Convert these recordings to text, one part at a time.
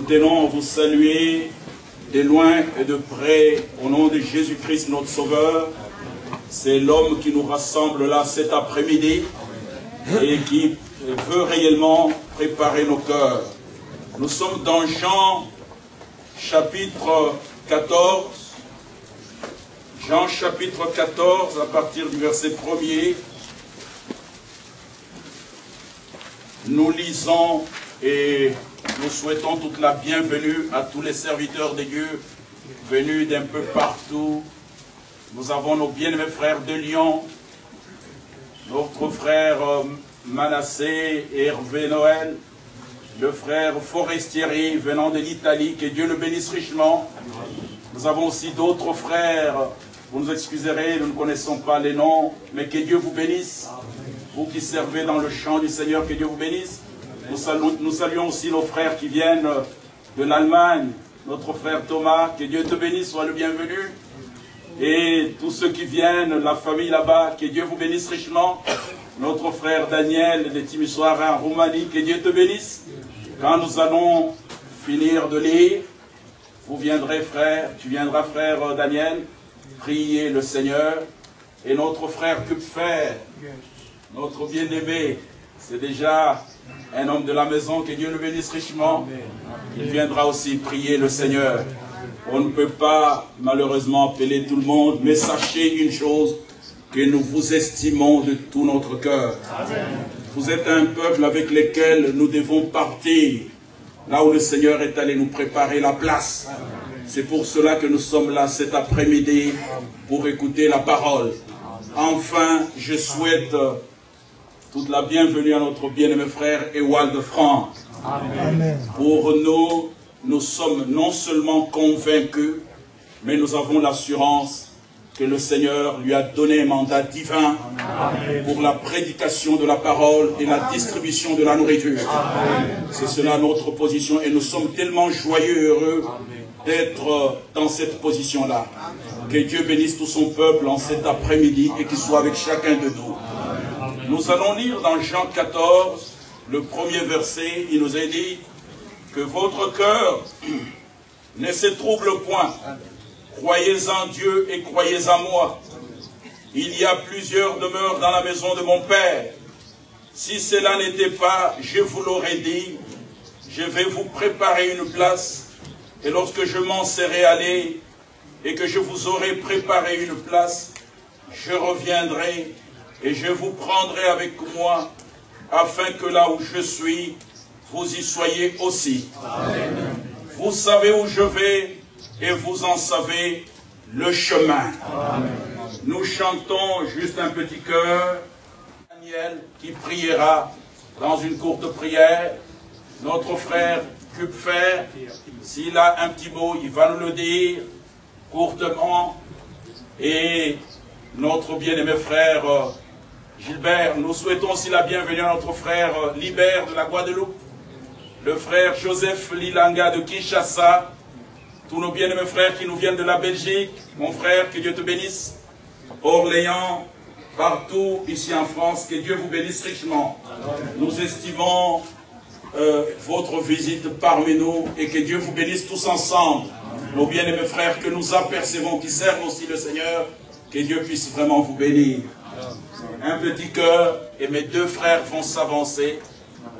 tenons à vous saluer de loin et de près au nom de Jésus-Christ notre Sauveur. C'est l'homme qui nous rassemble là cet après-midi et qui veut réellement préparer nos cœurs. Nous sommes dans Jean chapitre 14. Jean chapitre 14 à partir du verset 1er. Nous lisons et nous souhaitons toute la bienvenue à tous les serviteurs de Dieu venus d'un peu partout. Nous avons nos bien-aimés frères de Lyon, notre frère Manassé et Hervé Noël, le frère Forestieri venant de l'Italie, que Dieu le bénisse richement. Nous avons aussi d'autres frères, vous nous excuserez, nous ne connaissons pas les noms, mais que Dieu vous bénisse. Vous qui servez dans le champ du Seigneur, que Dieu vous bénisse. Nous saluons aussi nos frères qui viennent de l'Allemagne, notre frère Thomas, que Dieu te bénisse, sois le bienvenu. Et tous ceux qui viennent, la famille là-bas, que Dieu vous bénisse richement. Notre frère Daniel de Timisoara en Roumanie, que Dieu te bénisse. Quand nous allons finir de lire, vous viendrez frère, tu viendras frère Daniel, prier le Seigneur. Et notre frère Kupfer, notre bien-aimé, c'est déjà un homme de la maison, que Dieu le bénisse richement. Il viendra aussi prier le Seigneur. On ne peut pas malheureusement appeler tout le monde, mais sachez une chose, que nous vous estimons de tout notre cœur. Vous êtes un peuple avec lequel nous devons partir, là où le Seigneur est allé nous préparer la place. C'est pour cela que nous sommes là cet après-midi, pour écouter la parole. Enfin, je souhaite toute la bienvenue à notre bien-aimé frère Ewald de France. Amen. Pour nous, nous sommes non seulement convaincus, mais nous avons l'assurance que le Seigneur lui a donné un mandat divin. Amen. Pour la prédication de la parole et la distribution de la nourriture. C'est cela notre position et nous sommes tellement joyeux et heureux d'être dans cette position-là. Que Dieu bénisse tout son peuple en cet après-midi et qu'il soit avec chacun de nous. Nous allons lire dans Jean 14, le premier verset. Il nous est dit que votre cœur ne se trouble point. Croyez en Dieu et croyez en moi. Il y a plusieurs demeures dans la maison de mon Père. Si cela n'était pas, je vous l'aurais dit, je vais vous préparer une place. Et lorsque je m'en serai allé et que je vous aurai préparé une place, je reviendrai et je vous prendrai avec moi, afin que là où je suis, vous y soyez aussi. Amen. Vous savez où je vais et vous en savez le chemin. Amen. Nous chantons juste un petit chœur. Daniel qui priera dans une courte prière. Notre frère Kupfer, s'il a un petit mot, il va nous le dire courtement. Et notre bien-aimé frère Gilbert, nous souhaitons aussi la bienvenue à notre frère Libert de la Guadeloupe, le frère Joseph Lilanga de Kinshasa, tous nos bien-aimés frères qui nous viennent de la Belgique, mon frère, que Dieu te bénisse, Orléans, partout ici en France, que Dieu vous bénisse richement. Nous estimons votre visite parmi nous et que Dieu vous bénisse tous ensemble. Nos bien-aimés frères que nous apercevons, qui servent aussi le Seigneur, que Dieu puisse vraiment vous bénir. Un petit cœur et mes deux frères vont s'avancer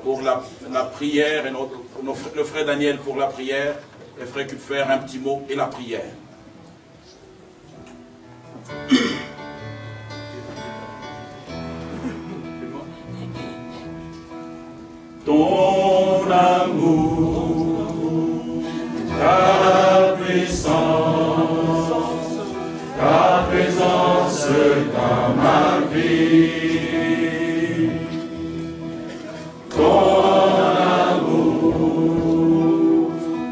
pour la prière et le frère Daniel pour la prière et le frère Kupfer un petit mot et la prière. Ton amour, ta puissance, ta présence dans ma vie. Ton amour,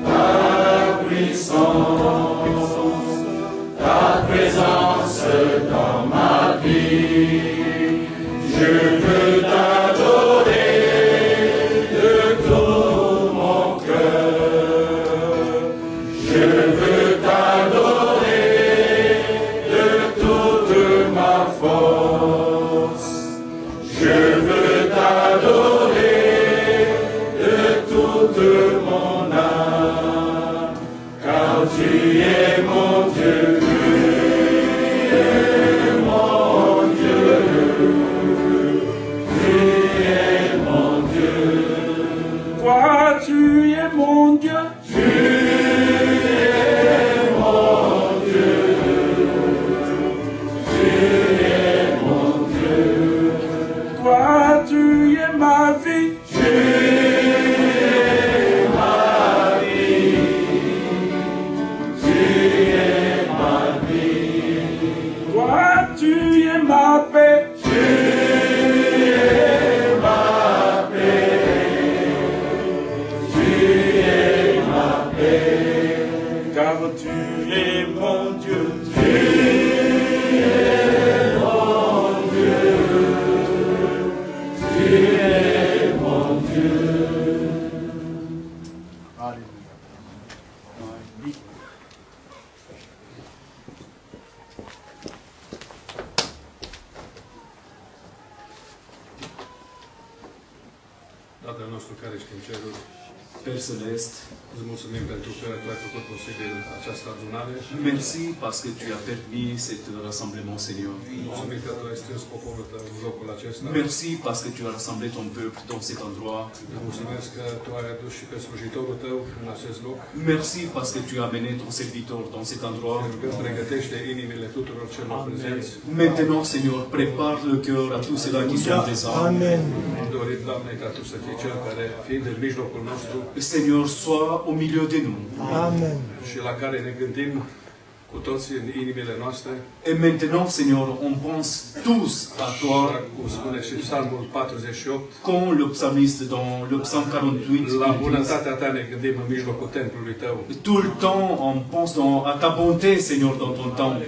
ta puissance, ta présence dans ma vie. Je veux t'adorer de tout mon cœur. Je veux t'adorer de toute ma force. es mon Dieu. Tatăl nostru care ești în ceruri, Père Céleste, îți mulțumim pentru că tu ai făcut posibil această adunare. merci parce que tu as permis cet rassemblement, Seigneur. Mulțumim că tu ai strâns poporul tău în locul acesta. Merci parce que tu as rassemblé ton peuple dans cet endroit. Îți mulțumesc că tu ai adus și pe slujitorul tău în acest loc. Merci parce que tu as amené ton serviteur dans cet endroit. Te rugăm, pregătește inimile tuturor celor prezenți. Maintenant, Seigneur, prépare le cœur à tous ceux-là qui sont présents. Amen. Am dorit, Doamne, ca tu să fii cel care, fiind în mijlocul nostru Seigneur, sois au milieu de nous. Amen. și la care ne gândim cu toți în inimile noastre, Et maintenant, Seigneur, on pense tous à toi, cum spune și Psalmul 48, comme le psalmiste dans le psaume 48. la il dit, bunătatea ta ne gândim în mijlocul templului tău. tout le temps, on pense à ta bonté, Seigneur, dans ton temple.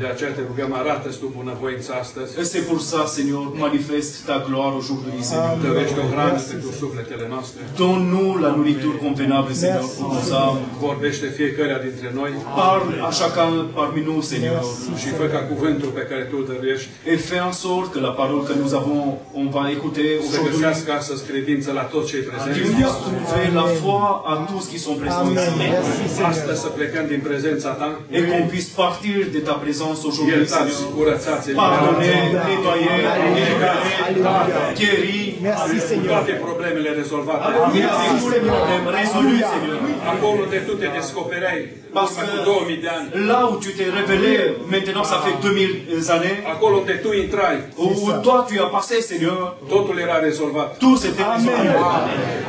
De aceea te rugăm, arată-ți tu bunăvoința astăzi. Et c'est pour ça, Seigneur, manifeste ta gloire aujourd'hui, Seigneur. Dărește o hrană pentru sufletele noastre. Donne-nous la nourriture convenable, Seigneur, pour nos âmes. Vorbește fiecare dintre noi Parle à chacun parmi nous, Seigneur. și fă ca cuvântul pe care tu îl dăruiești Et fais en sorte que la parole que nous avons, on va écouter să aujourd'hui, găsească astăzi credință la toți cei qu'il prezenți. puisse trouver la foi à tous qui sont présents Amen. ici. Merci Seigneur. Astăzi să plecăm din prezența ta, Et qu'on puisse partir de ta présence aujourd'hui, iertați, Seigneur. curățați, Pardonner, eliberați. nettoyer, libérer, guérir. Merci Seigneur. Toate problemele rezolvate. Merci pour les problèmes résolus, Seigneur. Acolo unde tu te descoperai Parce urmă cu que 2000 de ani, là où tu t'es révélé, maintenant ça fait 2000 années, acolo unde tu intrai, où toi tu as passé, Seigneur, totul era rezolvat. tout s'était résolu.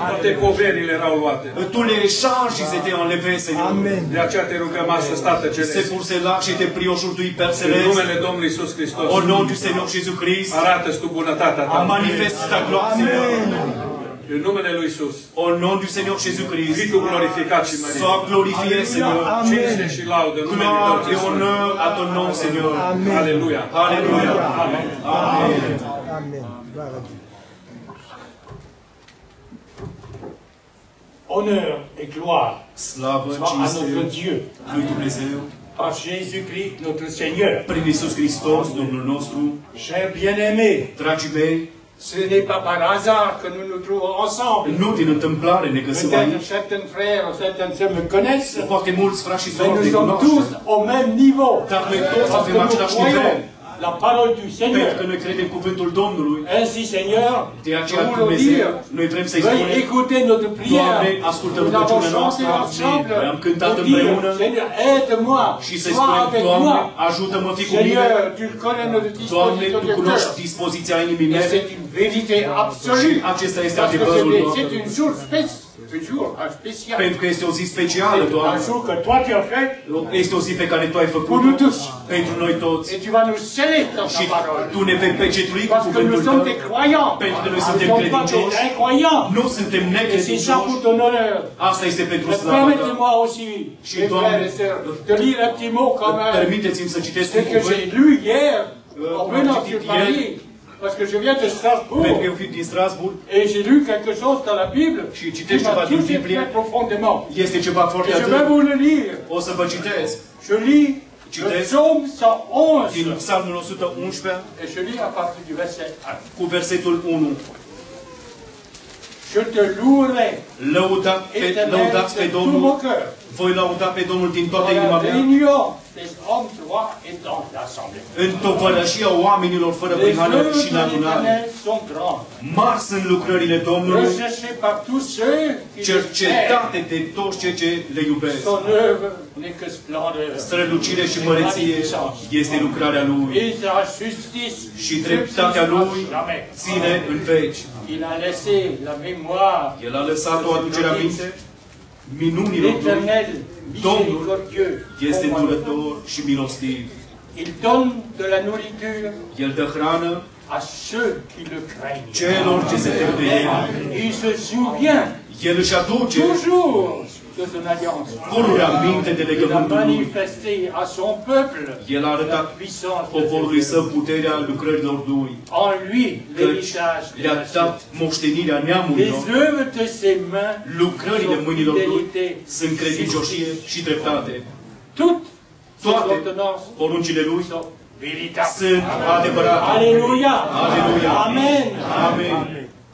Toate poverile erau luate. Tous les charges, ils étaient enlevés, Seigneur. Amen. De aceea te rugăm astăzi, Tată C'est Ceresc, pour cela que je t'ai prié aujourd'hui, Père în Céleste, numele Domnului Iisus Hristos, au nom du Seigneur Jésus-Christ, arată-ți tu bunătatea ta. manifeste ta gloire, Seigneur. În numele lui Iisus, Au nom du Seigneur Jésus-Christ, fii tu glorificat și mărit. sois glorifié, Seigneur. Cinste și laudă în numele Gloire Tău, et ce honneur à ton nom, Seigneur. Amen. Aleluia. Alléluia. Amen. Amen. Amen. Gloire à Dieu. Honneur et gloire Slavă, soit à cinste, notre Dieu, lui Dumnezeu, par Jésus-Christ notre Seigneur. prin Iisus Hristos, Domnul nostru. Chers bien-aimés, Dragii mei, ce n'est pas par hasard que nous nous trouvons ensemble. nu din întâmplare ne găsim Peut-être aici. certains frères, certaines sœurs me connaissent, Poate mulți frați și mais surori nous ne sommes tous cunoaște. au même niveau. Dar noi toți Parce avem que nous același nivel. croyons la parole du Pentru Seigneur. că noi credem cuvântul Domnului. Ainsi, Seigneur, De nous aceea, voulons Dumnezeu, dire, noi vrem să-i veuille spunem, écouter notre prière. Doamne, ascultă Nous avons rugăciunea chanté noastră ensemble noi am cântat pour dire, împreună Seigneur, aide-moi, și să-i sois spunem, avec Doamne, moi. ajută-mă, fii cu mine. Seigneur, tu connais notre Doamne, disposition Tu de cunoști cœur. dispoziția inimii Et mele c'est une vérité absolue. acesta este Parce que adevărul, Doamne. c'est une jour spéciale. Pentru că este o zi specială, C'est un Doamne. jour que toi tu as fait Este o zi pe care Tu ai pour făcut nous tous. pentru noi toți. Et tu vas nous sceller dans Și ta parole. Tu ne vei pecetui cu Parce que nous cuvântul sommes Tău. des croyants. Pentru că noi Nous ne suntem sommes pas des credincioși. incroyants. Nu suntem Et c'est ça necredincioși. pour ton honneur. Asta este pentru Mais slava Ta. permettez-moi aussi, Și, mes Doamne, frères et sœurs, de lire un petit mot quand même. Permiteți-mi să citesc Ce un que cuvânt. j'ai lu hier, en am venant citit sur Paris, parce que je viens de Pentru că Strasbourg, eu fiu din Strasbourg et j'ai lu quelque chose dans la Bible și qui citești m'a ceva din touché Biblie. très profondément. Este ceva foarte Et je vais atât. vous le lire. O să vă citesc Je lis le Citez. psaume 111 din Psalmul 111 et je lis à partir du verset 1. cu versetul 1. Je te louerai, Lăudați pe éternel, de tout Domnul, mon cœur, voi lăuda pe Domnul din toată dans la inima mea, réunion des hommes droits et dans l'assemblée. în tovărășia oamenilor fără Les prihană œuvres și de în adunare. l'Éternel sont grandes. Mari sunt lucrările Domnului, Recherchées par tous ceux qui le aiment. cercetate de toți cei ce le iubesc. Son œuvre n'est que splendeur. Strălucire și măreție este lucrarea Lui Et sa justice și dreptatea Lui jamais. ține în veci. Il a laissé la mémoire El a lăsat o aducere aminte minunilor Lui. l'Éternel Domnul miséricordieux. este îndurător și milostiv. Il donne de la nourriture El dă hrană à ceux qui le craignent. celor ce se tem de El. Il se souvient El își aduce toujours de son alliance. pururea minte de Il a legământul lui. manifesté à son peuple El a la arătat puissance de poporului ses său œuvres. puterea lucrărilor lui, En lui, că l'héritage de le-a la dat suite. moștenirea Les neamurilor. œuvres de ses mains Lucrările sont mâinilor lui fidélité, sunt credincioșie și dreptate. toutes ses Toate ordonnances poruncile lui sont véritables. sunt adevărate. Alléluia. Aleluia. Amen. Amen.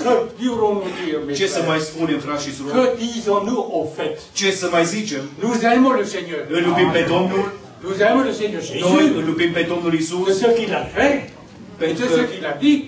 Que dirons-nous dire, mes Ce să frères? mai spunem, frați și surori? Que disons-nous au fait? Ce să mai zicem? Nous aimons le Seigneur. Îl iubim pe Domnul, Nous aimons le Seigneur noi Jésus îl iubim pe Domnul de Isus, ce qu'il a fait, et pentru de că ce qu'il a dit,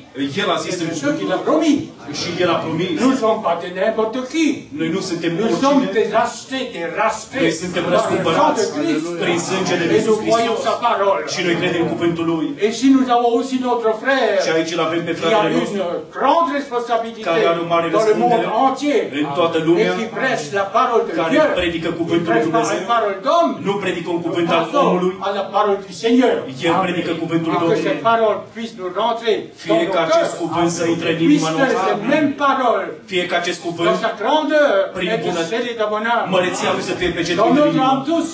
El a zis et în de ce cuvântul qu'il a promis. și El a promis. Nous ne sommes pas de n'importe qui. Noi nu suntem Nous sommes oricine, des rachetés, des rachetés noi suntem par le sang răscumpărați de Christ. prin sângele lui Et Iisus nous croyons Hristos sa parole. și noi credem cuvântul Lui. Et si nous avons aussi notre frère Și aici îl avem pe qui a fratele nostru, une grande responsabilité care are o mare dans le monde răspundere entier în toată et lumea, qui prêche la parole de care Dieu. predică Il cuvântul lui prêche pas Dumnezeu, une parole d'homme, nu predică un cuvânt al passons omului, à la parole du Seigneur. El predică cuvântul Pour que Domnului. cette parole puisse nous rentrer Fie dans ca nos acest cœurs. cuvânt să intre în inima Puisque noastră, cette même parole, fie ca acest dans cuvânt, sa grandeur, prin est bună- scellée dans mon âme. măreția Lui să fie Dans pecetuită în notre inimă. âme tous.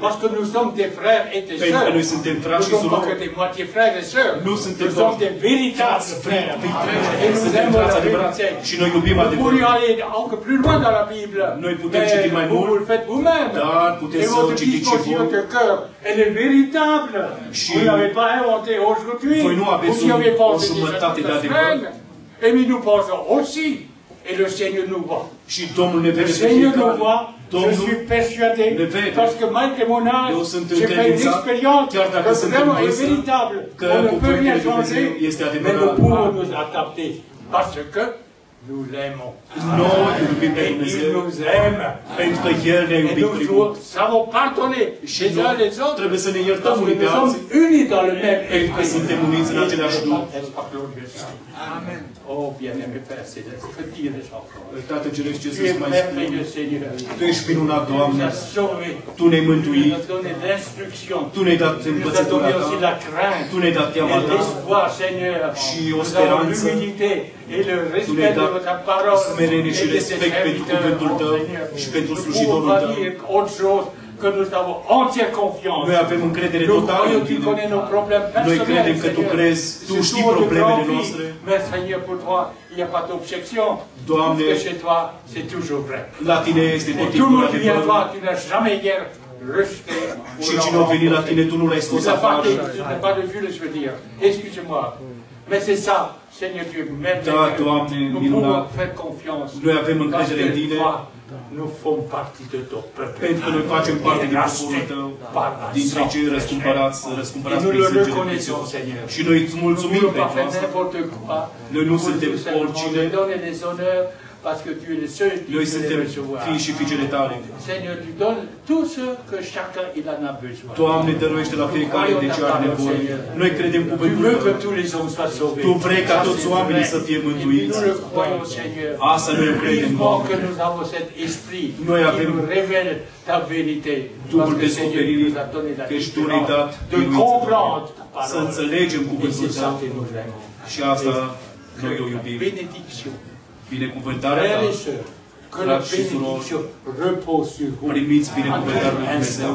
Parce que nous sommes des frères et des Pentru că sœurs. noi suntem Nous frați ne și sommes pas que surori, des moitiés frères et sœurs. nu suntem Nous sommes des véritables frères. Et nous suntem aimons frați la adevărați vérité. și noi iubim Nous adevărul. pourrions aller encore plus loin dans la Bible. Noi putem Mais citi mai vous, mult. vous le faites vous-même. Dar puteți Et să o votre citiți și disposition voi. de cœur, elle est véritable. Și Vous n'avez pas inventé aujourd'hui. voi nu aveți Vous y avez o pensé déjà jumătate toute de la adevăr. semaine. Et nous pensons aussi. Et le Seigneur nous voit. Și Domnul ne Le vede pe Seigneur nous fiecare. voit. Je Domnul suis persuadé. ne vede. Parce que malgré mon âge, Eu sunt j'ai fait une încredințat, expérience chiar dacă que sunt în vraiment est vârstă, véritable. că On ne peut cuvântul rien lui Dumnezeu changer. este Mais adevărat. nous pouvons nous adapter. Parce que nous l'aimons. Noi îl iubim pe Et il Dumnezeu nous aime. pentru că El ne-a Et iubit nous primul. savons pardonner Și les uns noi les autres. trebuie să ne iertăm Parce que unii pe nous sommes alții, unis dans le même pentru că esprit. suntem uniți în același Duh. Amen. Oh, bien-aimé Père Céleste, que dire déjà encore? Tată Ceresc, ce Tu să-ți es mai spun? merveilleux, Seigneur. Tu ești minunat, Tu Doamne. nous as sauvés. Tu ne-ai Tu mântuit. nous as donné l'instruction. Tu ne-ai dat Tu nous as învățătura donné aussi ta. la crainte. Tu ne-ai dat teama Et ta. l'espoir, Seigneur. Și o Nous avons speranță. l'humilité et le Tu ne-ai respect de dat votre parole. smerenie și et de tes respect pentru serviteurs, cuvântul oh tău Seigneur. și pentru Nous ne slujitorul pouvons pas tău. dire autre chose que nous avons entière confiance. Noi avem încredere Nous totală croyons în que tu tine. connais nos problèmes Noi personnels, credem că tu Seigneur. crezi, tu C'est știi tout de problemele grand vie. noastre. Mais Seigneur, pour toi, il n'y a pas d'objection. Doamne, Parce que chez toi, c'est toujours vrai. la tine este Et tot tout le timpul monde qui vient adevărul. voir, tu n'as jamais hier rejeté. ou Și cine a venit la tine, tu nu l-ai Tu scos n'as pas, afară. tu n'as pas de vue, je veux dire. Excusez-moi. Mais c'est ça, Seigneur Dieu, Da, merveilleux. Doamne, Nous minunat. pouvons faire confiance. Noi avem Parce încredere în que tine, toi, nous faisons partie de ton peuple. pentru că noi facem parte din rachetés poporul tău, par la dintre sang cei de răscumpărați, Jésus. Et răscumpărați nous prin le sângele reconnaissons, Hristos. Seigneur. Și noi îți Nous ne mulțumim pouvons pas pentru faire asta. n'importe quoi. Noi nu Nous suntem voulons simplement oricine. te donner les honneurs parce que tu es le seul qui Noi peut les suntem recevoir. fii și fiicele tale. Seigneur, tu donnes tout ce que chacun il en a besoin. Doamne, dăruiește la fiecare de ce are nevoie. Noi credem Tu cuvântul veux que tău. tous les hommes soient sauvés. Tu vrei ca Ça, toți c'est oamenii vrai. să fie Et mântuiți. nous le croyons, Seigneur. Asta noi o credem, Vivement Doamne. que nous avons cet esprit Noi qui avem nous révèle ta vérité. Duhul Parce que Seigneur, tu descoperirii, nous as donné la că și Tu ne-ai dat différence de biruință. comprendre ta Să parole. înțelegem Et cuvântul c'est ça tău que nous aimons. și asta noi o iubim. Bénédiction. Binecuvântarea Frères ta, et sœurs, que la Frères și surori, bénédiction repose sur vous. primiți binecuvântarea lui Dumnezeu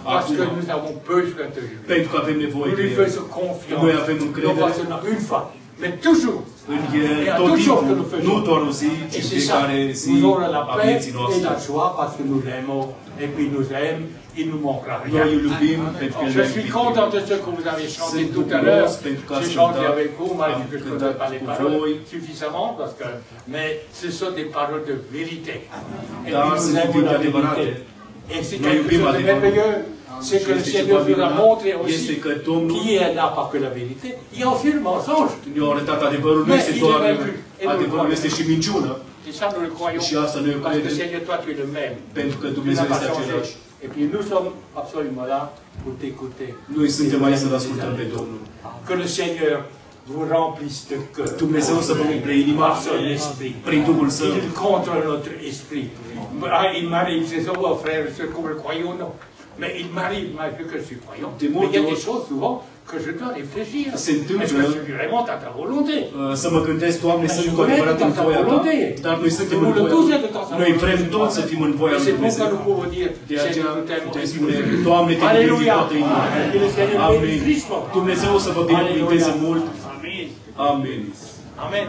Parce que acum, nous avons besoin de lui. pentru că avem nevoie Nous de lui El. faisons confiance. Noi avem Non încredere pas seulement une fois, mais toujours. în El Et à tot toutes choses que timpul, nous faisons. nu doar o zi, ci Et în c'est ça. fiecare zi Nous aurons la a paix vieții et noastre. la joie parce que nous l'aimons. Et puis il nous aime, il ne nous manquera rien. Noi îl iubim pentru că El Je ne-a suis iubit. content de ce que vous avez chanté Sunt tout à l'heure. bucuros pentru că ați J'ai chanté cântat, avec vous, malgré am que je ne cântat connais pas les cu paroles voi. suffisamment, parce que, mais ce sont des paroles de vérité. Et Dar puis nous sunt aimons cuvinte la adevărate. vérité. Et c'est Noi quelque iubim chose de adevărul. merveilleux. C'est que le Este Seigneur ceva nous a minunat. montré Este aussi că Domnul qui est là pas que la vérité. Il y a aussi le mensonge. ne-a arătat adevărul, nu Mais este il doar est vaincu. Et nous le adevărul, croyons. este și minciună. Et ça, nous le croyons. Și asta noi o Parce que credem, Seigneur, toi, tu es le même. pentru că Tu n'as Dumnezeu pas este changé. același. Et puis nous sommes absolument là pour t'écouter. Noi suntem aici să-L ascultăm pe Domnul. Que le Seigneur vous remplisse de cœur. Dumnezeu să vă umple inima Par son esprit. prin Duhul Său. Il contrôle notre esprit. Il m'arrive, c'est ça, frère, ce que vous le croyez ou non. Mais il m'arrive, malgré que je suis croyant, Des mais il y a mots des de- choses souvent que je dois réfléchir. Se întâmplă- Est-ce que je suis vraiment à ta volonté? Să mă gândesc, Doamne, sunt cu Noi adevărat în suntem voia Ta, volontarie. dar noi suntem în Nous le voia tous Ta. êtes dans sa Noi volonté. vrem toți să fim în voia Et lui c'est pourquoi Dumnezeu. nous pouvons dire, De aceea Seigneur, nous putem t'aimons. spune, Doamne, te iubim din Aleluia! toată inima. Que le Seigneur Amen. bénisse. Dumnezeu să vă binecuvânteze Aleluia. mult. Amen. Amen. Amen.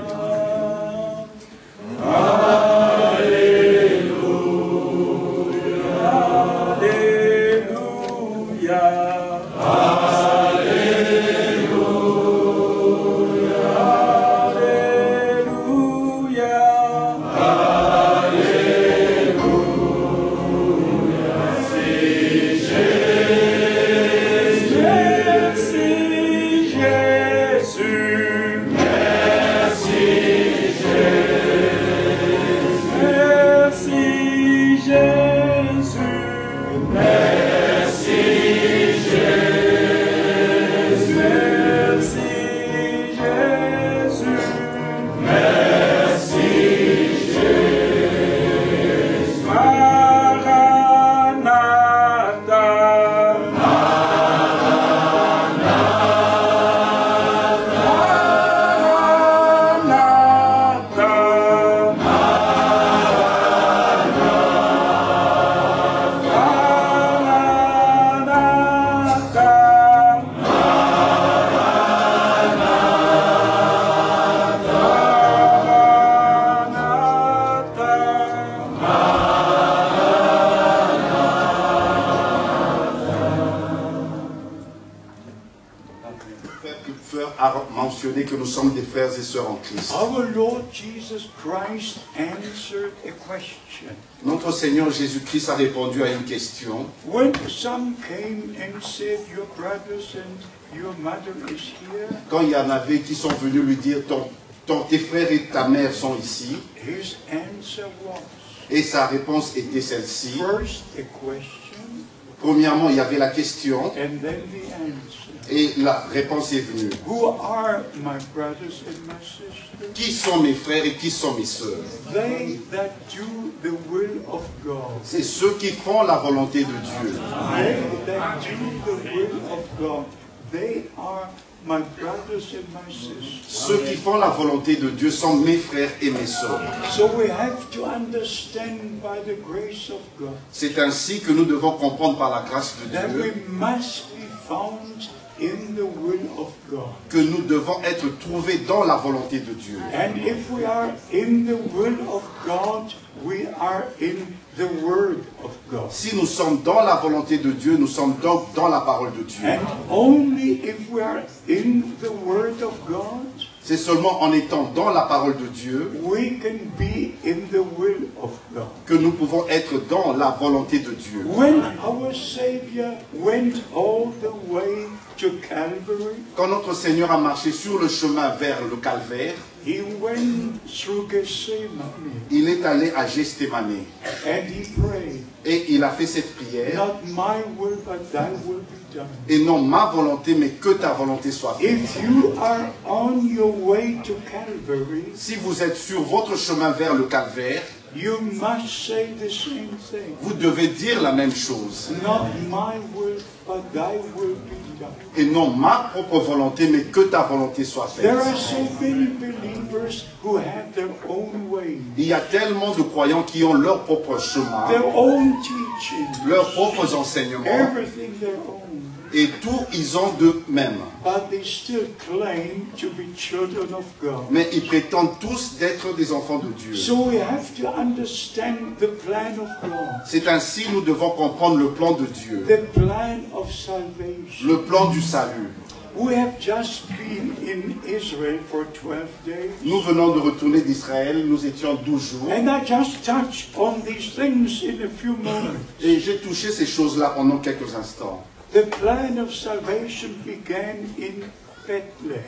Que nous sommes des frères et sœurs en Christ. Our Lord Jesus Christ answered a question. Notre Seigneur Jésus-Christ a répondu à une question. When some came and said, your brothers and your mother is here, Quand il y en avait qui sont venus lui dire, tes frères et ta mère sont ici, his answer was, et sa réponse était celle-ci. first a question, Premièrement, il y avait la question, and then the answer. et la réponse est venue. Who are my brothers and my sisters? Qui sont mes frères et qui sont mes sœurs? They that do the will of God. C'est ceux qui font la volonté de Dieu. They that do the will of God. They are my brothers and my sisters. Ceux qui font la volonté de Dieu sont mes frères et mes sœurs. So we have to understand by the grace of God C'est ainsi que nous devons comprendre par la grâce de that we Dieu must be found in the will of God. que nous devons être trouvés dans la volonté de Dieu. And if we are in the will of God, we are in the Word of God. Si nous sommes dans la volonté de Dieu, nous sommes donc dans la parole de Dieu. And only if we are in the Word of God, C'est seulement en étant dans la parole de Dieu we can be in the will of God. que nous pouvons être dans la volonté de Dieu. When our Savior went all the way to Calvary, Quand notre Seigneur a marché sur le chemin vers le calvaire, He went through Gethsemane il est allé à Gethsémane and He prayed, et il a fait cette prière. not my will but thy will be done. Et non ma volonté, mais que ta volonté soit faite. If you are on your way to Calvary, Si vous êtes sur votre chemin vers le calvaire, you must say the same thing. vous devez dire la même chose. Not my will, but thy will be done. Et non ma propre volonté, mais que ta volonté soit faite. There are so many believers who have their own way, Il y a tellement de croyants qui ont leur propre chemin, their own teaching, leurs propres enseignements, everything their own. et tout ils ont d'eux-mêmes. But they still claim to be children of God. Mais ils prétendent tous d'être des enfants de Dieu. So we have to understand the plan of God, C'est ainsi nous devons comprendre le plan de Dieu, the plan of salvation. le plan du salut. We have just been in Israel for 12 days. Nous venons de retourner d'Israël, nous étions 12 jours, And I just touched on these things in a few moments. et j'ai touché ces choses-là pendant quelques instants. The plan of salvation began in Bethlehem.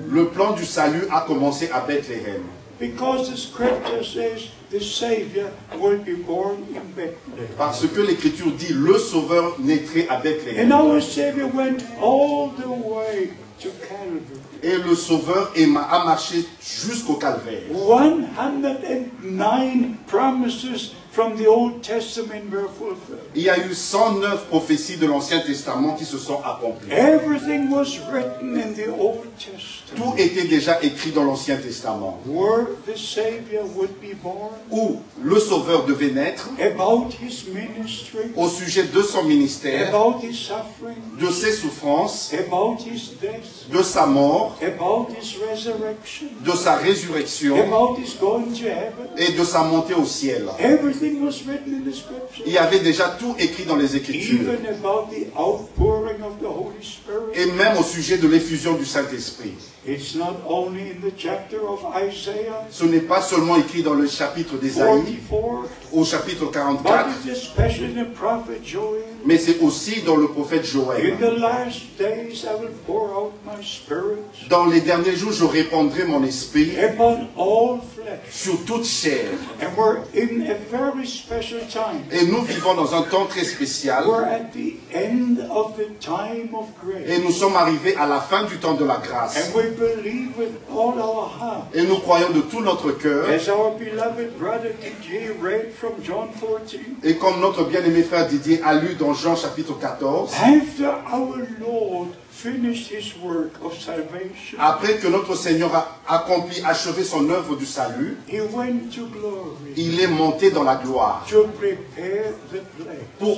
Le plan du salut a commencé à Bethléem. Because the scripture says the Savior will be born in Bethlehem. Parce que l'Écriture dit, le Sauveur naîtrait à And Bethléem. our Savior went all the way to Calvary. Et le Sauveur a marché jusqu'au calvaire. 109 promises from the Old Testament were fulfilled. Il y a eu 109 prophéties de l'Ancien Testament qui se sont accomplies. Everything was written in the Old Testament. Tout était déjà écrit dans l'Ancien Testament. Where the Savior would be born, Où le Sauveur devait naître, about his ministry, au sujet de son ministère, about his suffering, de ses souffrances, about his death, de sa mort, about his resurrection, de sa résurrection about his going to heaven. et de sa montée au ciel. Everything was written in the Scripture. Il y avait déjà tout écrit dans les Écritures. Even about the outpouring of the Holy Spirit. Et même au sujet de l'effusion du Saint-Esprit. It's not only in the chapter of Isaiah Ce n'est pas seulement écrit dans le chapitre d'Ésaïe, 44, au chapitre but 44, it's especially in the prophet Joel. mais c'est aussi dans le prophète In Joël. the last days I will pour out my spirit Dans les derniers jours, je répandrai mon esprit upon all flesh. sur toute chair. And we're in a very special time. Et nous vivons dans un temps très spécial. We're at the end of the time of Et grace. nous sommes arrivés à la fin du temps de la grâce. And we believe with all our heart, Et nous croyons de tout notre cœur. as our beloved brother Didier read from John 14, Et comme notre bien-aimé frère Didier a lu dans Jean chapitre 14, after our Lord finished his work of salvation, après que notre Seigneur a accompli, achevé son œuvre du salut, he went to glory il est monté dans la gloire to prepare the place.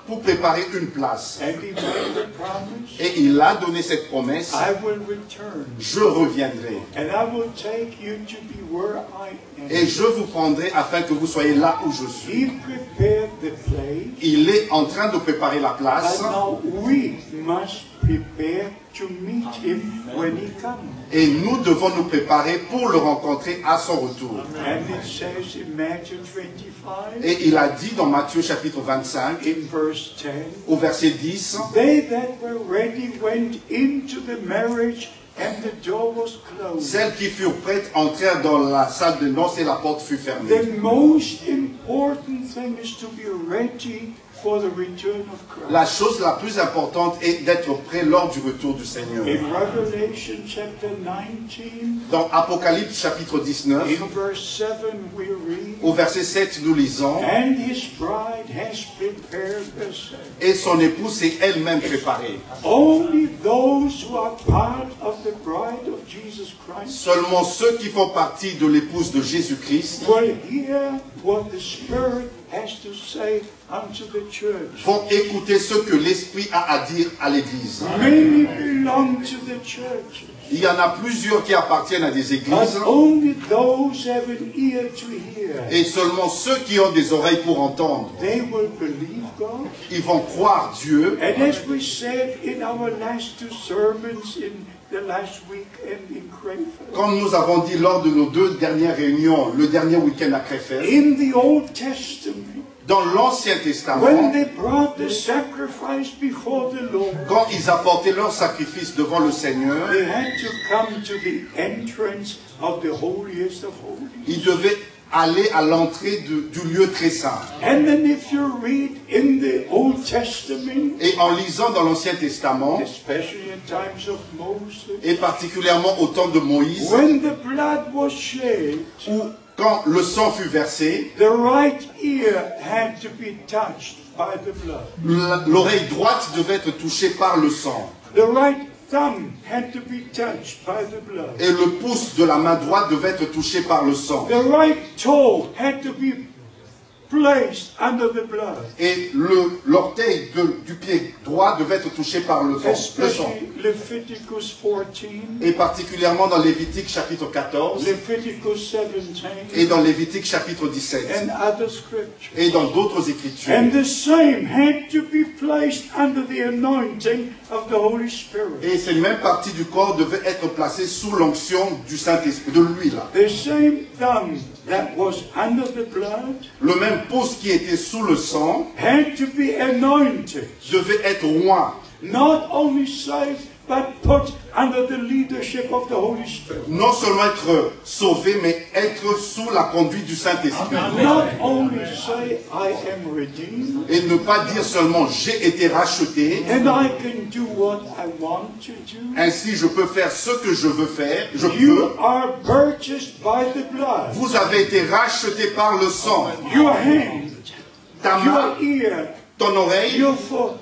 pour préparer une place. And he made the promise, Et il a donné cette promesse, I will return, je reviendrai. and I will take you to be where I Et am. je vous prendrai afin que vous soyez là où je suis. He prepared the place, Il est en train de préparer la place. but now we must prepare to meet him when he comes. Et nous devons nous préparer pour le rencontrer à son retour. And it says in Matthew 25, Et il a dit dans Matthieu chapitre 25, in verse 10, au verset 10, they that were ready went into the marriage, and the door was closed. celles qui furent prêtes entrèrent dans la salle de noces et la porte fut fermée. The most important thing is to be ready for the return of Christ. La chose la plus importante est d'être prêt lors du retour du Seigneur. In Revelation chapter 19, Dans Apocalypse chapitre 19, in verse 7 we read, au verset 7, nous lisons, and his bride has prepared herself. et son épouse s'est elle-même préparée. Only those who are part of the bride of Jesus Christ Seulement ceux qui font partie de l'épouse de Jésus-Christ will hear what the Spirit has to say unto the church. vont écouter ce que l'Esprit a à dire à l'Église. Many belong to the church, Il y en a plusieurs qui appartiennent à des but églises, only those have an ear to hear. et seulement ceux qui ont des oreilles pour entendre, They will believe God. ils vont croire Dieu. And as we said in our last two sermons in the last weekend in Crayford, Comme nous avons dit lors de nos 2 dernières réunions, le dernier week-end à Krefeld, in the Old Testament, dans l'Ancien when Testament, they brought the sacrifice before the Lord, quand ils apportaient leur sacrifice devant le Seigneur, they had to come to the entrance of the holiest of holies. ils devaient aller à l'entrée du lieu très saint. And then if you read in the Old Testament, Et en lisant dans l'Ancien Testament, especially in times of Moses, et particulièrement au temps de Moïse, when the blood was shed, où quand le sang fut versé, the right ear had to be touched by the blood. l'oreille droite devait être touchée par le sang. The right thumb had to be touched by the blood. Et le pouce de la main droite devait être touché par le sang. The right toe had to be placed under the blood. Et l'orteil du pied droit devait être touché par le sang. Especially Leviticus 14, Et particulièrement dans Lévitique chapitre 14 Leviticus 17, et dans Lévitique chapitre 17 and other scriptures. et dans d'autres écritures. And the same had to be placed under the anointing of the Holy Spirit. Et ces mêmes parties du corps devaient être placées sous l'onction du Saint-Esprit, de l'huile. The same thumb that was under the blood Le même pouce qui était sous le sang had to be anointed, devait être oint. not only saved, but put under the leadership of the Holy Spirit. Non seulement être sauvé, mais être sous la conduite du Saint-Esprit. Not only say, I am redeemed, Et ne pas dire seulement j'ai été racheté, and I can do what I want to do. ainsi je peux faire ce que je veux faire, je You peux. are purchased by the blood. Vous avez été racheté par le sang. Your hands ta main, your ear, ton oreille, your foot.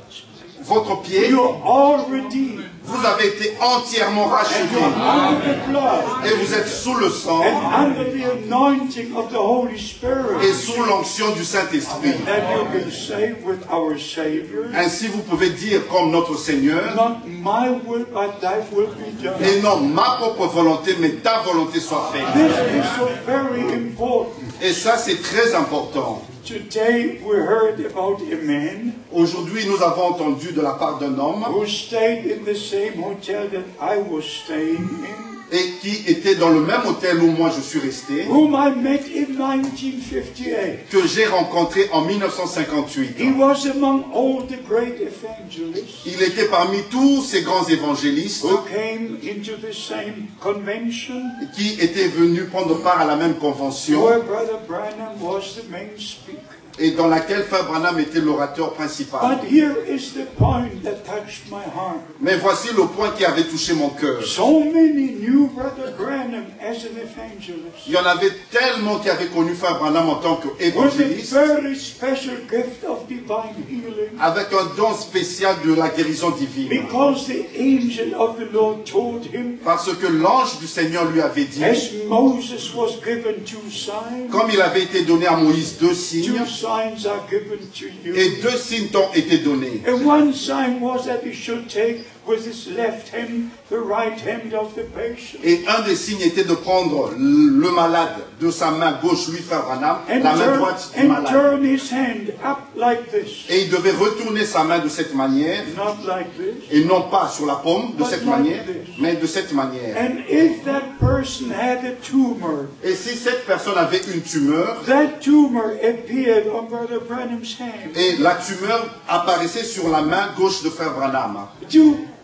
votre pied, You're all redeemed. vous avez été entièrement And rachetés. you're under the blood. Et vous êtes sous le sang And under the anointing of the Holy Spirit. et sous l'onction du Saint-Esprit. That you can say with our Savior. Ainsi, vous pouvez dire comme notre Seigneur, Not my will, but thy will be done. et non ma propre volonté, mais ta volonté soit faite. This is so very important. Et ça, c'est très important. Today we heard about a man Aujourd'hui, nous avons entendu de la part d'un homme who stayed in the same hotel that I was staying in, et qui était dans le même hôtel où moi je suis resté, whom I met in 1958. que j'ai rencontré en 1958. He was among all the great evangelists Il était parmi tous ces grands évangélistes who came into the same convention qui étaient venus prendre part à la même convention where Brother Branham was the main speaker. et dans laquelle Frère Branham était l'orateur principal. But here is the point that touched my heart. Mais voici le point qui avait touché mon cœur. So many knew Brother Branham as an evangelist. Il y en avait tellement qui avaient connu Frère Branham en tant With a qu'évangéliste, very special gift of divine healing. avec un don spécial de la guérison divine. Because the angel of the Lord told him, Parce que l'ange du Seigneur lui avait dit, as Moses was given two signs, comme il avait été donné à Moïse deux two signes, signs are given to et you. deux signes t'ont été donnés. And one sign was that he should take with his left hand the right hand of the patient. Et un des signes était de prendre le malade de sa main gauche, lui Frère Branham, la main droite du malade. turn his hand up like this. Et il devait retourner sa main de cette manière, Not like this. et non pas sur la paume de But cette like manière, this. mais de cette manière. And if that person had a tumor, Et si cette personne avait une tumeur, that tumor appeared on Brother Branham's hand. et la tumeur apparaissait sur la main gauche de Frère Branham,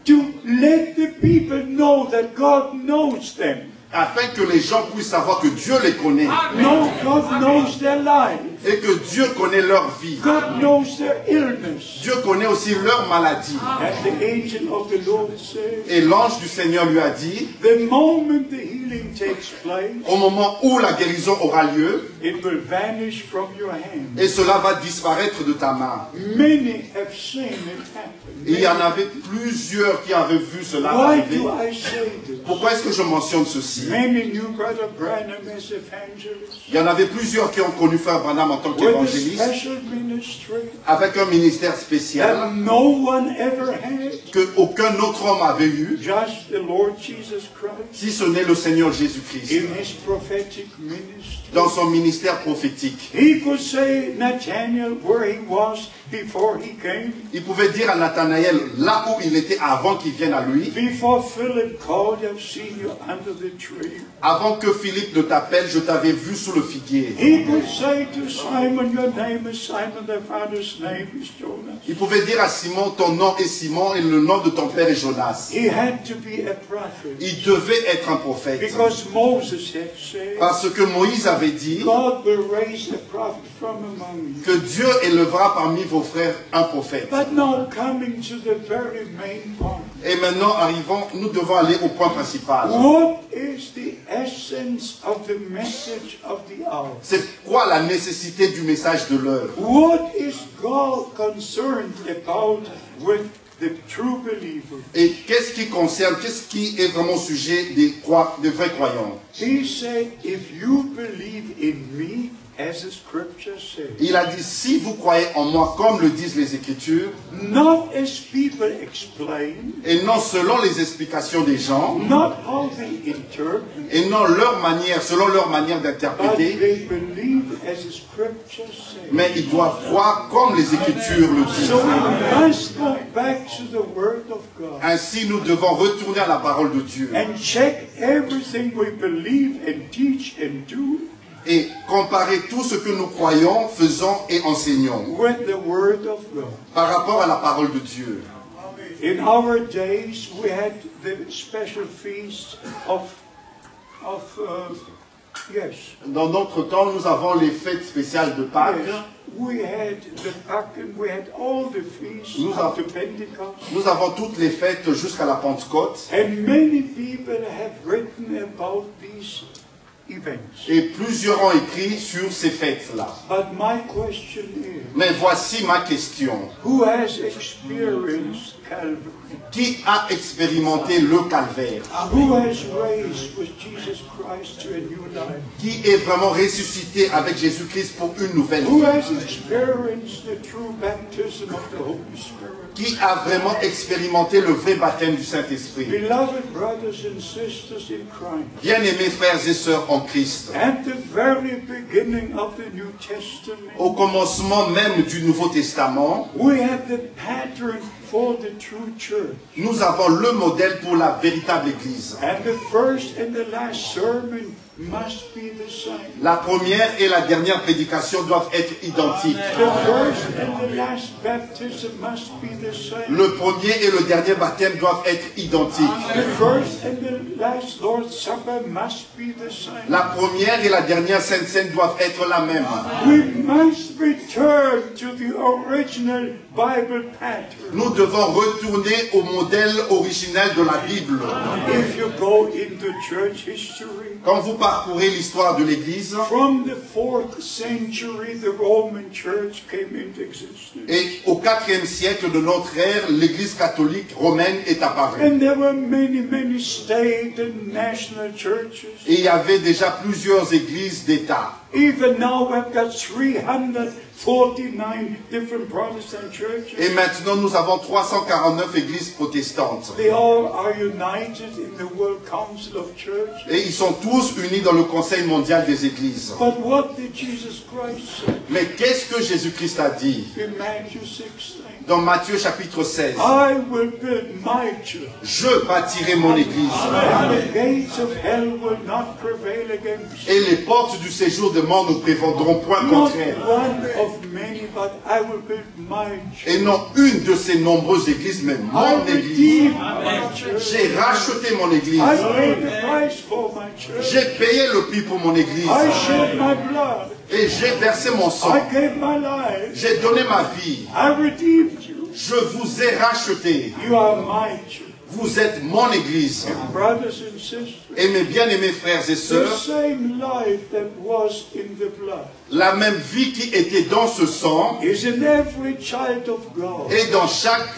To let the people know that God knows them. afin que les gens puissent savoir que Dieu les connaît, No, God knows their life. et que Dieu connaît leur vie. God knows their illness. Dieu connaît aussi leur maladie. And the angel of the Lord said, Et l'ange du Seigneur lui a dit, the moment the healing takes place, au moment où la guérison aura lieu, it will vanish from your hand. et cela va disparaître de ta main. Many have seen it happen. Et il y en avait plusieurs qui avaient vu cela Why arriver. do I say this? Pourquoi est-ce que je mentionne ceci? Many knew Brother Branham as evangelist Il y en avait plusieurs qui ont connu Frère Branham en tant with a qu'évangéliste, special ministry avec un ministère spécial that no one ever had, qu'aucun autre homme avait eu, just the Lord Jesus Christ si ce n'est le Seigneur Jésus-Christ, in his prophetic ministry. dans son ministère prophétique. He could say Nathaniel where he was before he came, Il pouvait dire à Nathanaël, là où il était avant qu'il vienne à lui, before Philip called, I've seen you under the tree. avant que Philippe ne t'appelle, je t'avais vu sous le figuier. He could say to Simon, your name is Simon, thy father's name is Jonas. Il pouvait dire à Simon, ton nom est Simon et le nom de ton père est Jonas. He had to be a prophet Il devait être un prophète. because Moses had said, Parce que Moïse avait dit God will raise a prophet from among you. que Dieu élèvera parmi vos frères un prophète. But now coming to the very main point. Et maintenant, arrivons, nous devons aller au point principal. What is the essence of the message of the hour? C'est quoi la nécessité du message de l'heure? What is God concerned about with the true believer? Et qu'est-ce qui est vraiment sujet des vrais croyants? He said, if you believe in me, as the scripture says, Il a dit, si vous croyez en moi, comme le disent les Écritures, not as people explain, et non selon les explications des gens, not how they interpret, et non selon leur manière but d'interpréter, they believe as the scripture says. mais ils doivent croire comme les Écritures le disent. So we must go back to the Word of God Ainsi, nous devons retourner à la parole de Dieu and check everything we believe and teach and do et comparer tout ce que nous croyons, faisons et enseignons with the Word of God. par rapport à la parole de Dieu. In our days, we had the special feast yes. Dans notre temps, nous avons les fêtes spéciales de Pâques. Yes. We had the Pâques, we had all the feasts Nous up to Pentecost. Nous avons toutes les fêtes jusqu'à la Pentecôte. And many people have written about these events. Et plusieurs ont écrit sur ces fêtes-là. But my question is, Mais voici ma question. who has experienced Calvary? Qui a expérimenté le calvaire? Who has raised with Jesus Christ to a new life? Qui est vraiment ressuscité avec Jésus-Christ pour une nouvelle Who vie? has experienced the true baptism of the Holy Spirit? Qui a vraiment expérimenté le vrai baptême du Saint-Esprit? Beloved brothers and sisters in Christ, Bien-aimés frères et sœurs en Christ, at the very beginning of the New Testament, au commencement même du Nouveau Testament, we have the pattern for the true church. nous avons le modèle pour la véritable Église. And the first and the last sermon must be the same. La première et la dernière prédication doivent être identiques. The first and the last baptism must be the same. Le premier et le dernier baptême doivent être identiques. The first and the last Lord's Supper must be the same. La première et la dernière Sainte Seine doivent être la même. We must return to the original Bible pattern. Nous devons retourner au modèle originel de la Bible. If you go into church history, Quand vous parcourez l'histoire de l'Église, from the 4th century, the Roman Church came into existence. et au IVe siècle de notre ère, l'Église catholique romaine est apparue. And there were many state and national churches. Et il y avait déjà plusieurs églises d'État. Even now we've got 349 different Protestant churches. Et maintenant, nous avons 349 églises protestantes. They all are united in the World Council of Church. Et ils sont tous unis dans le Conseil mondial des églises. But what did Jesus Christ say Mais qu'est-ce que Jésus-Christ a dit in Matthew 16? dans Matthieu chapitre 16? I will build my church, Je bâtirai mon église. and the gates of hell will not prevail against it. Et les portes du séjour de mort ne prévaudront point Not contre elle. one of many, but I will build my church. Et non une de ces nombreuses églises, mais I mon église. redeemed my church. J'ai racheté mon église. I paid the price for my church. J'ai payé le prix pour mon église. I shed my blood. Et j'ai versé mon sang. I gave my life. J'ai donné ma vie. I redeemed you. Je vous ai racheté. You are my church. Vous êtes mon église. Brothers and sisters, Et mes bien-aimés frères et the sœurs, same life that was in the blood la même vie qui était dans ce sang is in every child of God est dans chaque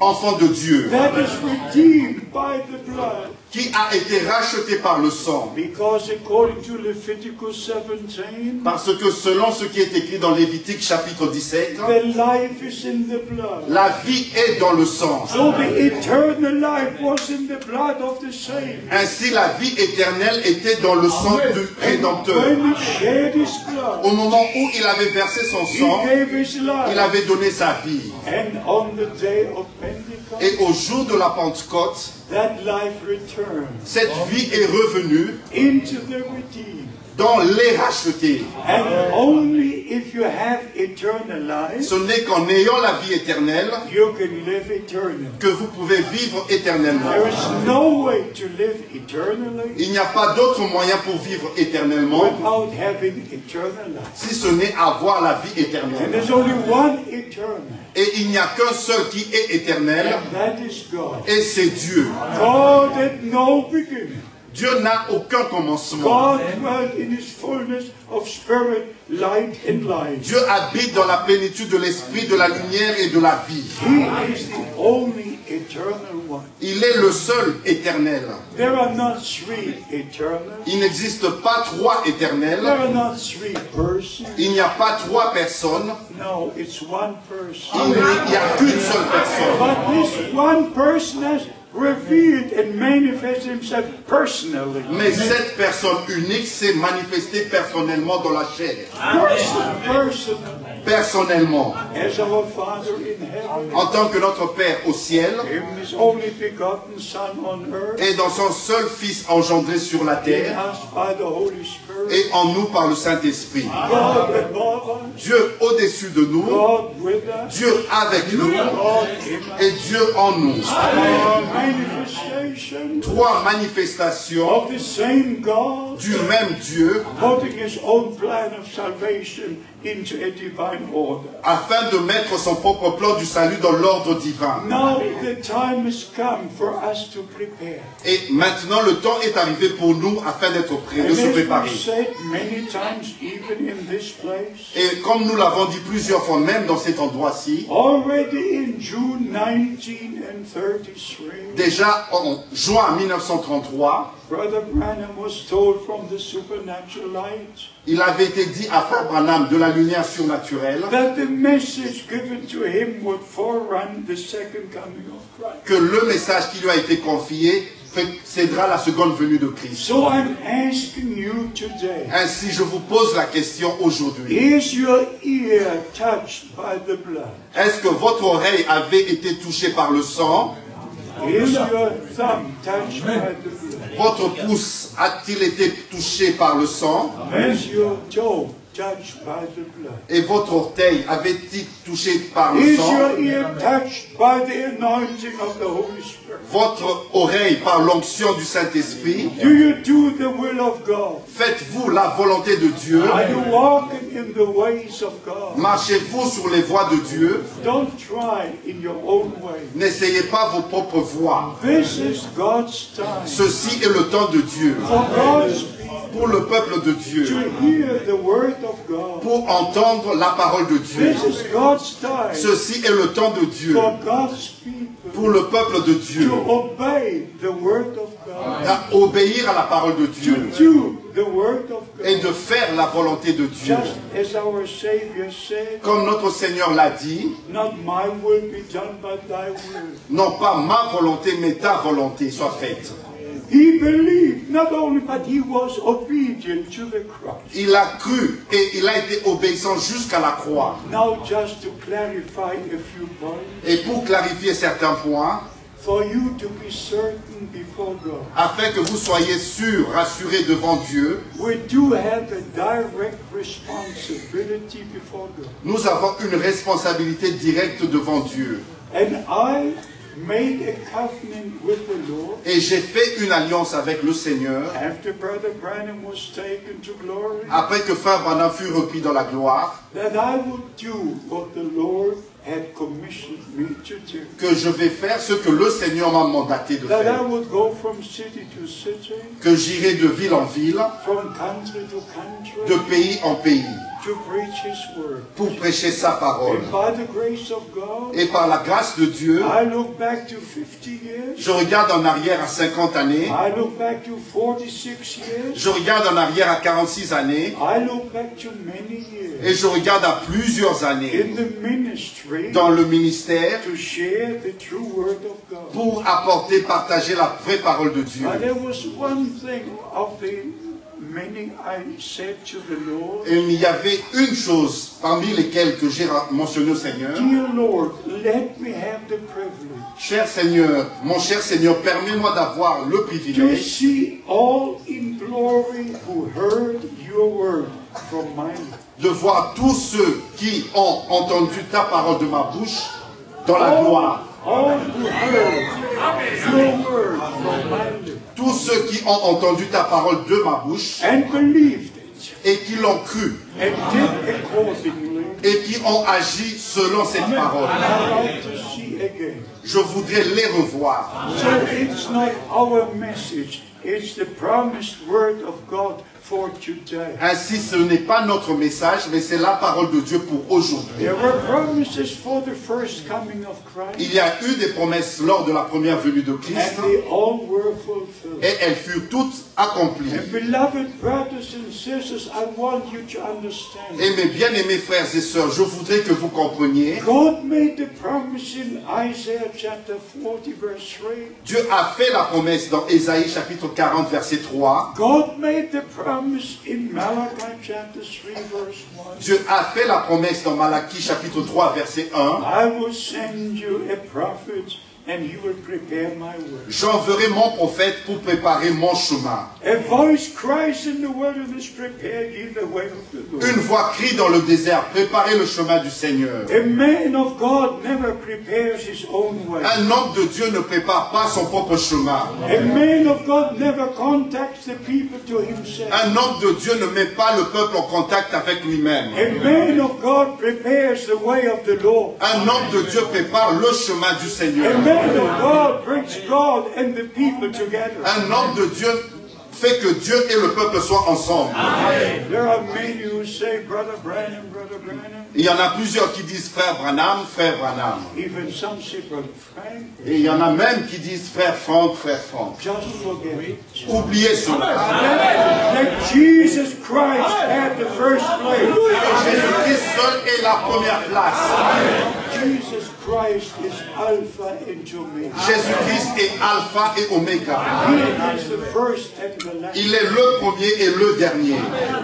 enfant de Dieu that is redeemed by the blood. qui a été racheté par le sang. Because according to Leviticus 17, Parce que selon ce qui est écrit dans Lévitique chapitre 17, the life is in the blood. la vie est dans le sang. So the eternal life was in the blood of the saints. Ainsi la vie éternelle était dans le sang du Rédempteur. When he shed his blood, Au moment où il avait versé son he sang, gave his il life. avait donné sa vie. And on the day of Pentecost, Et au jour de la Pentecôte, that life returned cette vie est revenue into the redeemed. dans les rachetés. And only if you have eternal life, Ce n'est qu'en ayant la vie éternelle you can live eternally. que vous pouvez vivre éternellement. There is no way to live eternally Il n'y a pas d'autre moyen pour vivre éternellement without having eternal life. si ce n'est avoir la vie And éternelle. there's only one eternal, Et il n'y a qu'un seul qui est éternel, and that is God. et c'est Dieu. God had no beginning. Dieu n'a aucun commencement. God dwelt in his fullness of spirit, light, and life. Dieu habite dans la plénitude de l'esprit, de la lumière et de la vie. He is the only eternal one. Il est le seul éternel. There are not three eternals. Il n'existe pas trois There éternels. are not three persons. Il n'y a pas trois personnes. No, it's one person. Il n'y a qu'une seule personne. But this one person has revealed and manifested himself personally. Mais cette personne unique s'est manifestée personnellement dans la chair. Person. Personnellement. As our Father in heaven. En tant que notre Père au ciel Him his only begotten Son on earth. et dans son seul Fils engendré sur la In terre us by the Holy Spirit. et en nous par le Saint-Esprit. God above us. Dieu au-dessus de nous, God with us. Dieu avec nous God in us. et Dieu en nous. Manifestation Trois manifestations of the same God, du même Dieu putting his own plan of salvation into a divine order. afin de mettre son propre plan du salut dans l'ordre divin. Now the time has come for us to prepare. Et maintenant, le temps est arrivé pour nous afin d'être prêts, de And se as préparer. we said many times, even in this place, Et comme nous l'avons dit plusieurs fois, même dans cet endroit-ci, already in June 1933, déjà en juin 1933, Brother Branham was told from the supernatural light il avait été dit à Frère Branham de la lumière surnaturelle that the message given to him would forerun the second coming of Christ. que le message qui lui a été confié précédera la seconde venue de Christ. So I'm asking you today, Ainsi, je vous pose la question aujourd'hui. is your ear touched by the blood? Est-ce que votre oreille avait été touchée par le sang? Is your thumb touched by the blood? Votre pouce a-t-il été touché par le sang? Is your toe touched by the blood? Et votre orteil avait-il touché par le Is sang? your ear touched by the anointing of the Holy Spirit? Votre oreille par l'onction du Saint-Esprit? Do you do the will of God? Faites-vous la volonté de Dieu? Are you walking in the ways of God? Marchez-vous sur les voies de Dieu? Don't try in your own way. N'essayez pas vos propres voies. This is God's time Ceci est le temps de Dieu. for God's people Pour le peuple de Dieu. to hear the word of God. Pour entendre la parole de Dieu. This is God's time Ceci est le temps de Dieu. for God's people Pour le peuple de Dieu. to obey the word of God, À obéir à la parole de Dieu. to do the word of Et God. de faire la volonté de Dieu. Just as our Savior said, Comme notre Seigneur l'a dit, not my will be done, but thy will. non pas ma volonté, mais ta volonté soit faite. He believed not only, but he was obedient to the cross. Il a cru et il a été obéissant jusqu'à la croix. Now just to clarify a few points, Et pour clarifier certains points, for you to be certain before God, afin que vous soyez sûrs, rassurés devant Dieu, we do have a direct responsibility before God. nous avons une responsabilité directe devant Dieu. And I made a covenant with the Lord Et j'ai fait une alliance avec le Seigneur after Brother Branham was taken to glory, après que Frère Branham fut repris dans la gloire, that I would do what the Lord had commissioned me to do. que je vais faire ce que le Seigneur m'a mandaté de That I faire. would go from city to city, Que j'irai de ville en ville, from country to country, de pays en pays, to preach His word. pour prêcher sa parole. And by the grace of God, Et par la grâce de Dieu, I look back to 50 years. je regarde en arrière à 50 années, I look back to 46 years. je regarde en arrière à 46 années, I look back to many et years je regarde à plusieurs années in the ministry dans le ministère to share the true word of God. pour apporter, partager la vraie parole de Dieu. But there was one thing of the many I said to the Lord, Et il y avait une chose parmi lesquelles que j'ai mentionné au Seigneur. dear Lord, let me have the privilege Cher Seigneur, mon cher Seigneur, permets-moi d'avoir le to privilège see all in glory who heard your word from my lips. de voir tous ceux qui ont entendu ta parole de ma bouche dans la gloire. All who heard your word from my lips Tous ceux qui ont entendu ta parole de ma bouche and believed it et qui l'ont cru and did accordingly. et qui ont agi selon cette parole. I like to see again. Je voudrais les revoir. So it's not our message, it's the promised word of God for today. Ainsi, ce n'est pas notre message, mais c'est la parole de Dieu pour aujourd'hui. There were promises for the first coming of Christ, Il y a eu des promesses lors de la première venue de Christ and they all were fulfilled. et elles furent toutes accomplies. And beloved brothers and sisters, I want you to understand. Et mes bien-aimés frères et sœurs, je voudrais que vous compreniez, God made the promise in Isaiah chapter 40 verse 3. Dieu a fait la promesse dans Ésaïe chapitre 40 verset 3. God made the promise in Malachi chapter 3 verse 1. Dieu a fait la promesse dans Malachie chapitre 3 verset 1. I will send you a prophet and he will prepare my way. J'enverrai mon prophète pour préparer mon chemin. A voice cries in the wilderness, prepare ye the way of the Lord. Une voix crie dans le désert, préparez le chemin du Seigneur. A man of God never prepares his own way. Un homme de Dieu ne prépare pas son propre chemin. A man of God never contacts the people to himself. Un homme de Dieu ne met pas le peuple en contact avec lui-même. A man of God prepares the way of the Lord. Un homme de Dieu prépare le chemin du Seigneur. A man of God brings God and the people together. Un homme de Dieu fait que Dieu et le peuple soient ensemble. There are many who say, Brother Branham, Brother Branham. Il y en a plusieurs qui disent frère Branham, frère Branham. Even some say, Brother Frank. Et il y en a même qui disent frère Franck, frère Franck. Just forget it. Oubliez cela. That Jesus Christ had the first place. Jésus-Christ seul est la première place. Jesus Christ is Alpha and Omega. Jésus-Christ est Alpha et Oméga. He is the first and the last. Il est le premier et le dernier.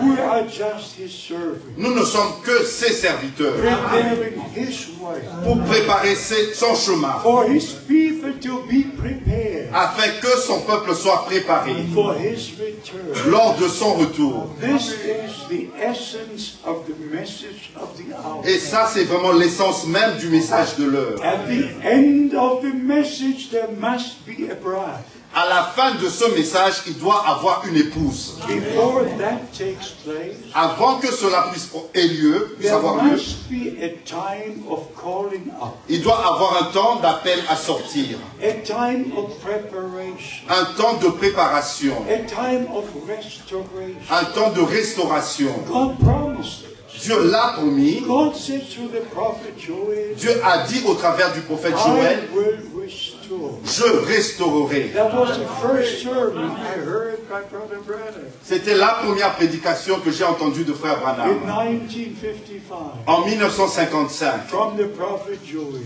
We are just His servants, Nous ne sommes que ses serviteurs preparing His way pour préparer son chemin, for His people to be prepared afin que son peuple soit préparé for His return. lors de son retour. This is the essence of the message of the hour. Et ça, c'est vraiment l'essence même du message de l'heure. At the end of the message, there must be a bride. À la fin de ce message, il doit avoir une épouse. Before that takes place, Avant que cela puisse there avoir lieu, must be a time of calling up, il doit avoir un temps d'appel à sortir, a time of preparation, un temps de préparation, a time of restoration. un temps de restauration. God promised it. Dieu l'a promis. God said through the prophet Joel, Dieu a dit au travers du prophète Joël, I will restore. je restaurerai. That was the first sermon I heard by Brother Branham C'était la première prédication que j'ai entendue de frère in Branham 1955 en 1955, from the prophet Joel.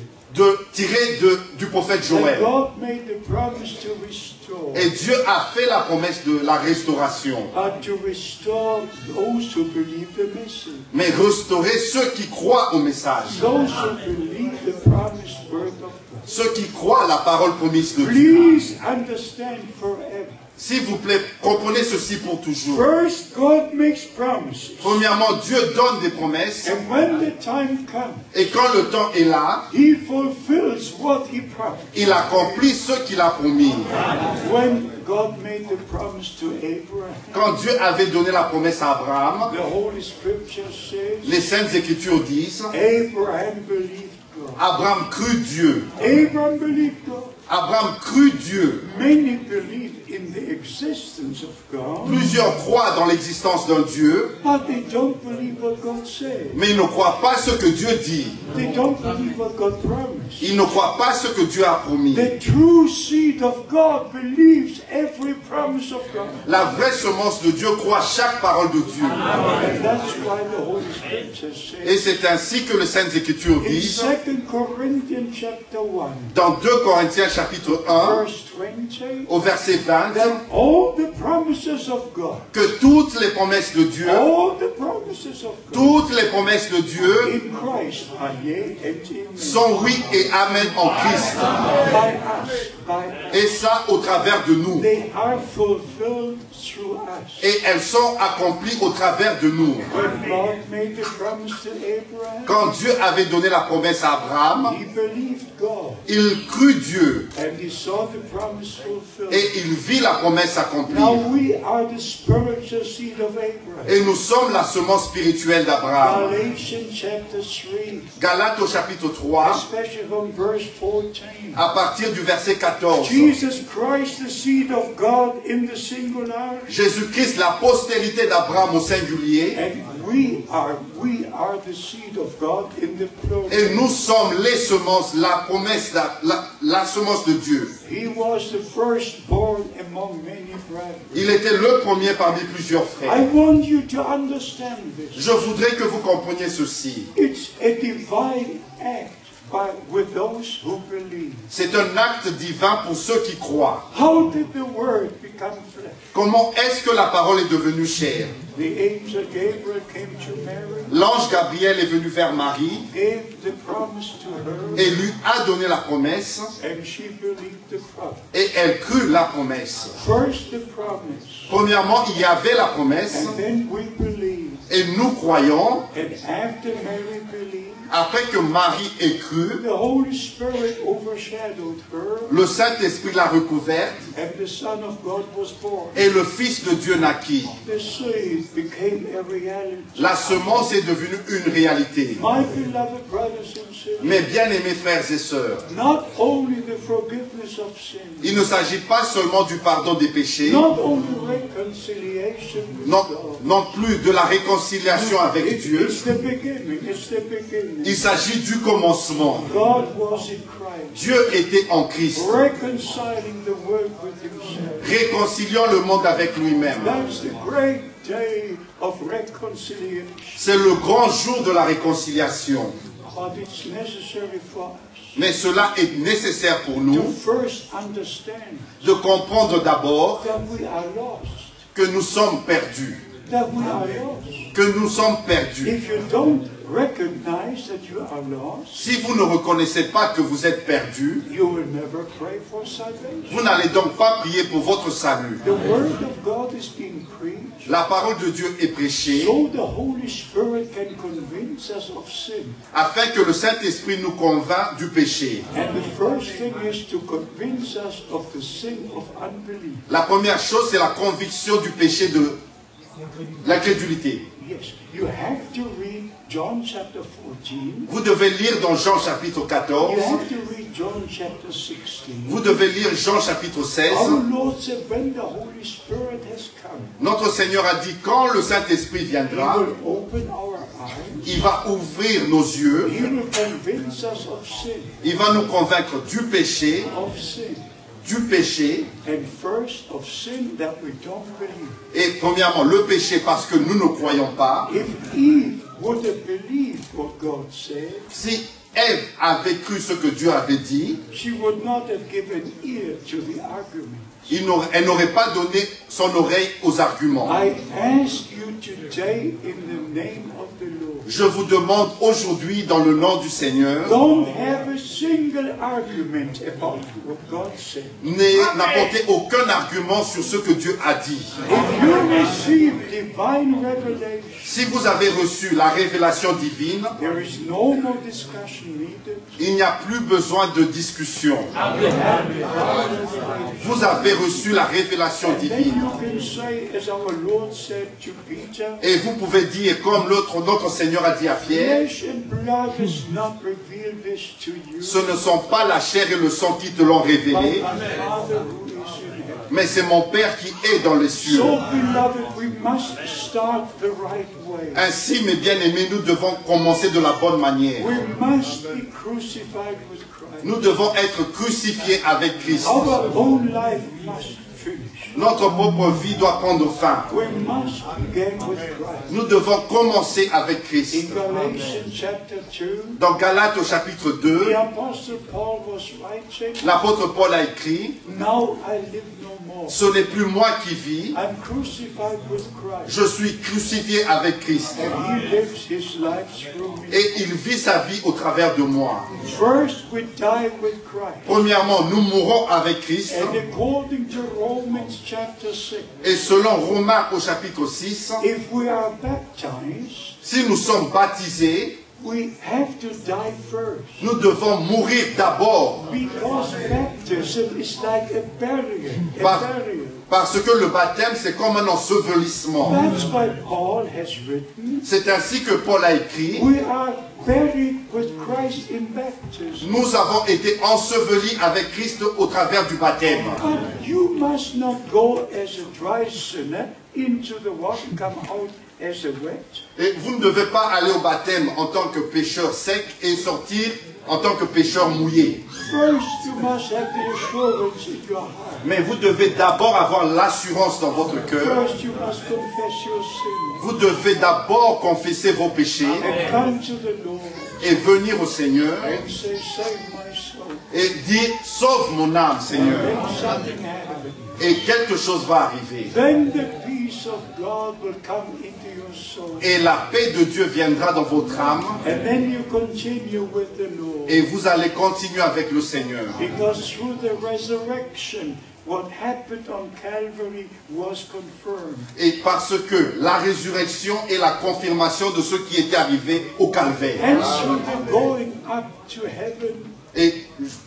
tiré du prophète And Joël. God made the promise to restore, Et Dieu a fait la promesse de la restauration, but to restore those who believe the message, mais restaurer ceux qui croient au message, those who believe the promised word of God. ceux qui croient à la parole promise de Dieu. Please understand forever. S'il vous plaît, comprenez ceci pour toujours. First, God makes promises. Premièrement, Dieu donne des promesses, And when the time comes, et quand le temps est là, He fulfills what He promised. il accomplit ce qu'il a promis. When God made the promise to Abraham, Quand Dieu avait donné la promesse à Abraham, the Holy Scripture says, les Saintes Écritures disent, Abraham believed God. Abraham crut Dieu. Abraham believed God. Abraham crut Dieu. Many believe in the existence of God, Plusieurs croient dans l'existence d'un Dieu, but they don't believe what God says. mais ils ne croient pas ce que Dieu dit. They don't believe what God promised. Ils ne croient pas ce que Dieu a promis. The true seed of God believes every promise of God. La vraie semence de Dieu croit chaque parole de Dieu. And that's why the Holy Scripture Et says c'est ainsi que les Saintes Écritures in disent, 2 Corinthians chapter 1, dans 2 Corinthiens chapitre 1, verse 20, au verset 20, that all the promises of God, que toutes les promesses de Dieu, all the promises of God toutes les promesses de Dieu in Christ are yea and amen. sont oui et amen en Christ. By us, by Et ça au travers de nous. they are fulfilled through us. Et elles sont accomplies au travers de nous. When God made the promise to Abraham, Quand Dieu avait donné la promesse à Abraham, he believed God il crut Dieu and he saw the promise fulfilled. et il vit la promesse Now accomplie. we are the spiritual seed of Abraham. Et nous sommes la semence spirituelle d'Abraham. Galatians chapter 3, Galates au chapitre 3, especially from verse 14. à partir du verset 14. Jesus Christ, the seed of God in the singular, Jésus-Christ, la postérité d'Abraham au singulier, and we are the seed of God in the plural. et nous sommes les semences, la promesse, la semence de Dieu. He was the firstborn among many brethren. Il était le premier parmi plusieurs I frères. want you to understand this. Je voudrais que vous compreniez ceci. It's a divine act with those who believe. C'est un acte divin pour ceux qui croient. How did the Word become flesh? Comment est-ce que la parole est devenue chair? The angel Gabriel came to Mary, L'ange Gabriel est venu vers Marie gave the promise to her, et lui a donné la promesse and she believed the promise. et elle crut la promesse. First the promise, Premièrement, il y avait la promesse and then we believe. et nous croyons. And after Mary believed, Après que Marie ait cru, the Holy Spirit overshadowed her, le Saint-Esprit l'a recouverte and the Son of God was born. et le Fils de Dieu naquit. The seed became a reality. La semence est devenue une réalité. My beloved brothers and sisters, Mes bien-aimés frères et sœurs, not only the forgiveness of sin, il ne s'agit pas seulement du pardon des péchés, not only reconciliation with non, God. non plus de la réconciliation avec Dieu. It's the beginning. It's the beginning. Il s'agit du commencement. God was in Christ, Dieu était en Christ, reconciling the world with Himself. réconciliant le monde avec lui-même. That's the great day of reconciliation. C'est le grand jour de la réconciliation. But it's necessary for us Mais cela est nécessaire pour to nous first understand de comprendre d'abord that we are lost. que nous sommes perdus. That we are lost. Que nous sommes perdus. If you don't recognize that you are lost, Si vous ne reconnaissez pas que vous êtes perdus, you will never pray for salvation. vous n'allez donc pas prier pour votre salut. The Word of God is being preached, La parole de Dieu est prêchée so the Holy Spirit can convince us of sin. afin que le Saint-Esprit nous convainc du péché. And the first thing is to convince us of the sin of unbelief. La première chose, c'est la conviction du péché de l'incrédulité. Yes, you have to read John chapter 14. Vous devez lire dans Jean chapitre 14. You have to read John chapter 16. Vous devez lire Jean chapitre 16. Our Lord said, when the Holy Spirit has come, Notre Seigneur a dit, quand le Saint-Esprit He viendra, will open our eyes. il va ouvrir nos yeux, He will convince us of sin, il va nous convaincre du péché, and first of sin that we don't believe. et premièrement le péché parce que nous ne croyons pas. If Eve would have believed what God said, Si Ève avait cru ce que Dieu avait dit, she would not have given ear to the argument. elle n'aurait pas donné son oreille aux arguments. I ask you today in the name of the Lord, Je vous demande aujourd'hui dans le nom du Seigneur, don't have a single argument about what God said. n'apportez aucun argument sur ce que Dieu a dit. If you receive divine revelation, Si vous avez reçu la révélation divine, there is no more discussion needed. il n'y a plus besoin de discussion. Vous avez reçu la révélation Then divine. you can say, as our Lord said to Peter, Et vous pouvez dire, comme notre Seigneur a dit à Pierre, flesh and blood has not revealed this to you, ce ne sont pas la chair et le sang qui te l'ont but révélé, my Father who is in heaven. mais c'est mon Père qui est dans les cieux. So, beloved, we must start the right way. Ainsi, mes bien-aimés, nous devons commencer de la bonne manière. We must be crucified with Christ. Nous devons être crucifiés avec Christ. Our own life must finish. Notre propre vie doit prendre fin. We must begin with Christ. Nous devons commencer avec Christ. In Galatians chapter 2, Dans Galates au chapitre 2, the Apostle Paul was writing, l'apôtre Paul a écrit, now I live no more. ce n'est plus moi qui vis, I'm crucified with Christ. je suis crucifié avec Christ. And he lives his life through me. Et il vit sa vie au travers de moi. First, we die with Christ. Premièrement, nous mourons avec Christ. And according to Romans chapter 6, Et selon Romains au chapitre 6, if we are baptized, si nous sommes baptisés, we have to die first. nous devons mourir d'abord. Because baptism is like a burial. Par- Parce que le baptême, c'est comme un ensevelissement. That's why Paul has written, C'est ainsi que Paul a écrit, we are buried with Christ in baptism. nous avons été ensevelis avec Christ au travers du baptême. But you must not go as a dry sinner into the water and come out as a wet. Et vous ne devez pas aller au baptême en tant que pécheur sec et sortir en tant que pécheur mouillé. First, you must have the assurance in your heart. Mais vous devez d'abord avoir l'assurance dans votre cœur. First, you must confess your sins Vous devez d'abord confesser vos péchés and come to the Lord et venir au Seigneur and say, "Save my soul." et dire « Sauve mon âme, Seigneur ». Then something happens. Et quelque chose va arriver. Then the peace of God will come into your soul. Et la paix de Dieu viendra dans votre âme And then you continue with the Lord. et vous allez continuer avec le Seigneur. Because through the resurrection, what happened on Calvary was confirmed. Et parce que la résurrection est la confirmation de ce qui était arrivé au calvaire. And through the going up to heaven, Et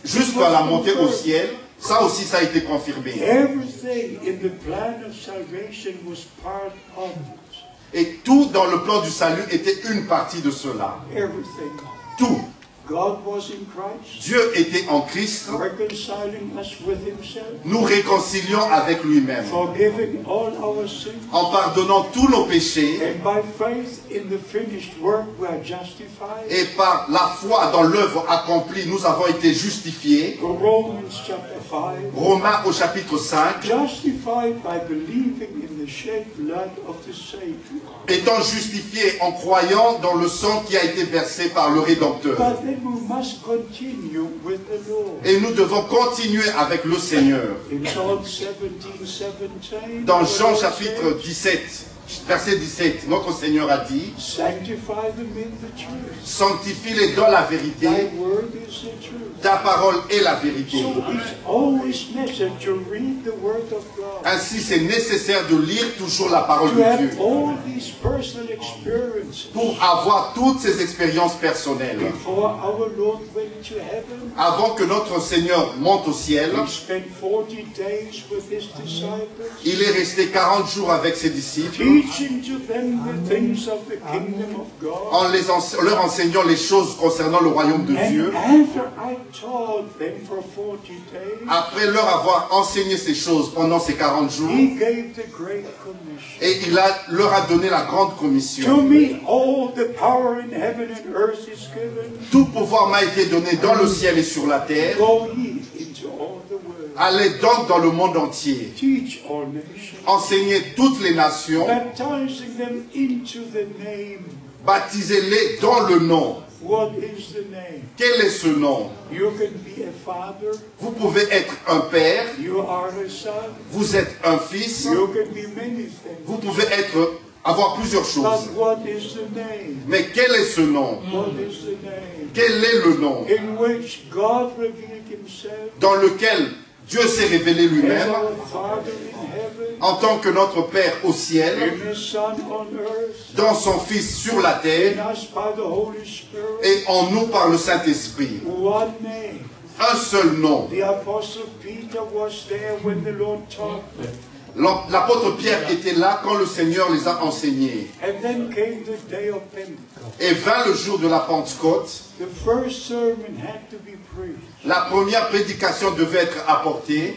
jusqu'à la montée au ciel, ça aussi ça a été confirmé. everything in the plan of salvation was part of it. Et tout dans le plan du salut était une partie de cela. Everything. Tout. God was in Christ, Dieu était en Christ, reconciling us with himself, nous réconcilions avec lui-même, forgiving all our sins, en pardonnant tous nos péchés, and by faith in the finished work we are justified. et par la foi dans l'œuvre accomplie, nous avons été justifiés. Romans chapter 5. Romains au chapitre 5, Justified by believing in the shed blood of the Savior. étant justifiés en croyant dans le sang qui a été versé par le Rédempteur. But then we must continue with the Lord. Et nous devons continuer avec le Seigneur. In John 17:17, Dans the Jean Lord chapitre said, 17, verset 17, notre Seigneur a dit, sanctify them in the truth. sanctifie-les dans la vérité, Thy word is the truth. ta parole est la vérité. So it's always necessary to read the word of God. Ainsi, c'est nécessaire de lire toujours la parole To de have Dieu all these personal experiences pour avoir toutes ces expériences personnelles. before our Lord went to heaven. Avant que notre Seigneur monte au ciel, He spent 40 days with his disciples, il est resté 40 jours avec ses disciples teaching to them the things of the kingdom of God. en leur enseignant les choses concernant le royaume de And Dieu. after I taught them for 40 days, Après leur avoir enseigné ces choses pendant ces 40 jours, he gave the great commission. et leur a donné la grande To commission. me, all the power in heaven and earth is given. Tout pouvoir m'a été donné dans le ciel et sur la terre. Go ye into all the world. Allez donc dans le monde entier. Teach all nations, Enseignez toutes les nations. baptizing them into the name. Baptisez-les dans le nom. What is the name? Quel est ce nom? You can be a father. Vous pouvez être un père. You are a son. Vous êtes un fils. You can be many things. Vous pouvez avoir plusieurs choses. But what is the name? Mais quel est ce nom? What is the name? Quel est le nom In which God revealed himself dans lequel Dieu s'est révélé as lui-même our Father in heaven, en tant que notre Père au ciel, in his Son on earth, dans son Fils sur la terre in us by the Holy Spirit. et en nous par le Saint-Esprit. One name. Un seul nom. The Apostle Peter was there when the Lord taught them. L'apôtre Pierre était là quand le Seigneur les a enseignés. And then came the day of Pentecost. Et vint le jour de la Pentecôte. The first sermon had to be preached. La première prédication devait être apportée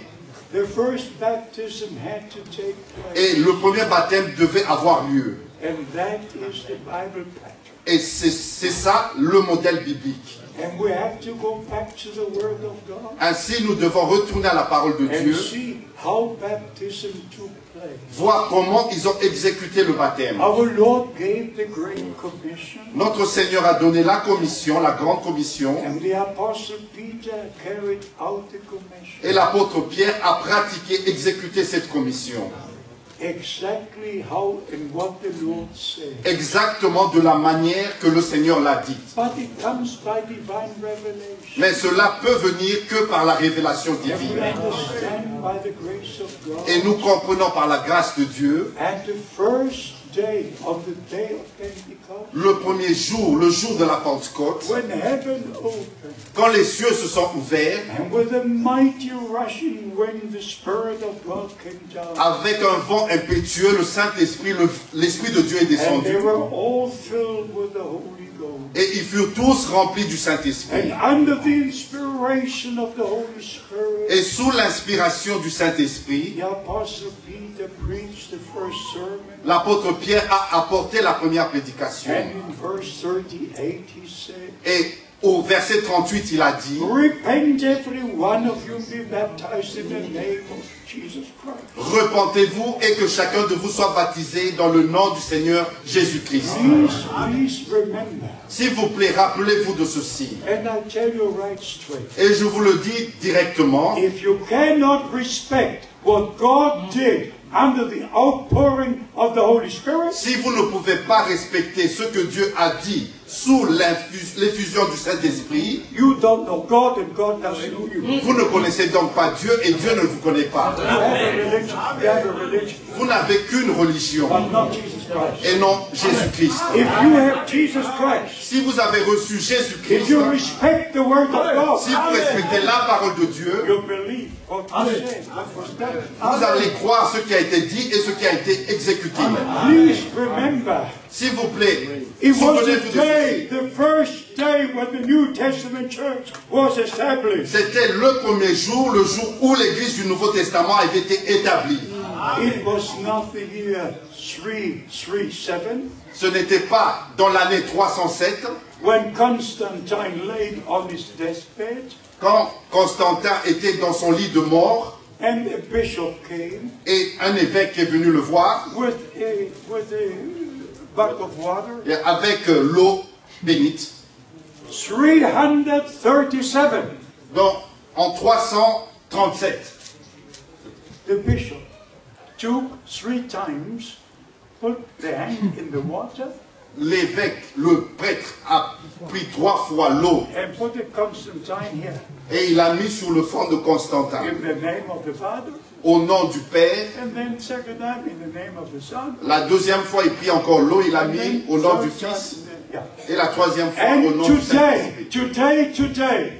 The first baptism had to take place. et le premier baptême devait avoir lieu. And that is the Bible pattern. Et c'est ça le modèle biblique. And we have to go back to the Word of God Ainsi, nous devons retourner à la parole de and Dieu, see how baptism took place. voir comment ils ont exécuté le baptême. Our Lord gave the Great Commission, Notre Seigneur a donné la commission, la grande commission, and the Apostle Peter carried out the commission. et l'apôtre Pierre a pratiqué, exécuté cette commission. Exactly how and what the Lord said. Exactement de la manière que le Seigneur l'a dit. But it comes by divine revelation. Mais cela peut venir que par la révélation And we divine. understand by the grace of God. Et nous comprenons par la grâce de Dieu, At the first day of Pentecost, le premier jour, le jour de la Pentecôte, when heaven opened, quand les cieux se sont ouverts, and with a mighty rushing wind, the Spirit of God came down. avec un vent impétueux, le Saint-Esprit, l'Esprit de Dieu est And they descendu. were all filled with the Holy Ghost. Et ils furent tous remplis du Saint-Esprit. And under the inspiration of the Holy Spirit, Et sous l'inspiration du Saint-Esprit, the Apostle Peter preached the first sermon. l'apôtre Pierre a apporté la première prédication. And in verse 38 he said, Et au verset 38, il a dit, repent every one of you, be baptized in the name of Jesus Christ. repentez-vous et que chacun de vous soit baptisé dans le nom du Seigneur Jésus-Christ. Please remember. S'il vous plaît, rappelez-vous de ceci. And I'll tell you right straight. Et je vous le dis directement, If you cannot respect what God did under the outpouring of the Holy Spirit, si vous ne pouvez pas respecter ce que Dieu a dit sous l'effusion du Saint-Esprit, you don't know God and God doesn't know you. vous ne connaissez donc pas Dieu et Dieu ne vous connaît pas. You have a religion, you have a religion, Vous n'avez qu'une religion but not Jesus Christ. et non Jésus-Christ. If you have Jesus Christ, Si vous avez reçu if Jésus-Christ, you respect the Word of God, si vous respectez la parole de Dieu, you believe what He said, what was done. vous allez croire ce qui a été dit et ce qui a été exécuté. Please remember, S'il vous plaît, it was souvenez-vous the de day, ceci. the first day when the New Testament church was established. C'était le premier jour, le jour où l'Église du Nouveau Testament avait été établie. It was not the year 337 Ce n'était pas dans l'année 307, when Constantine laid on his deathbed quand Constantin était dans son lit de mort, and a bishop came et un évêque est venu le voir, with a bucket of water. et avec l'eau bénite. 337. Donc, en 337, The bishop took 3 times, put the hand in the water, l'évêque, le prêtre, a pris 3 fois l'eau and put the Constantine here. et il l'a mis sur le front de Constantin. In the name of the Father, Au nom du Père, and then second time in the name of the Son. la deuxième fois, il prit encore l'eau, il l'a and mis then au nom du third time Fils, in the- yeah. et la troisième fois au And nom du Saint-Esprit. today,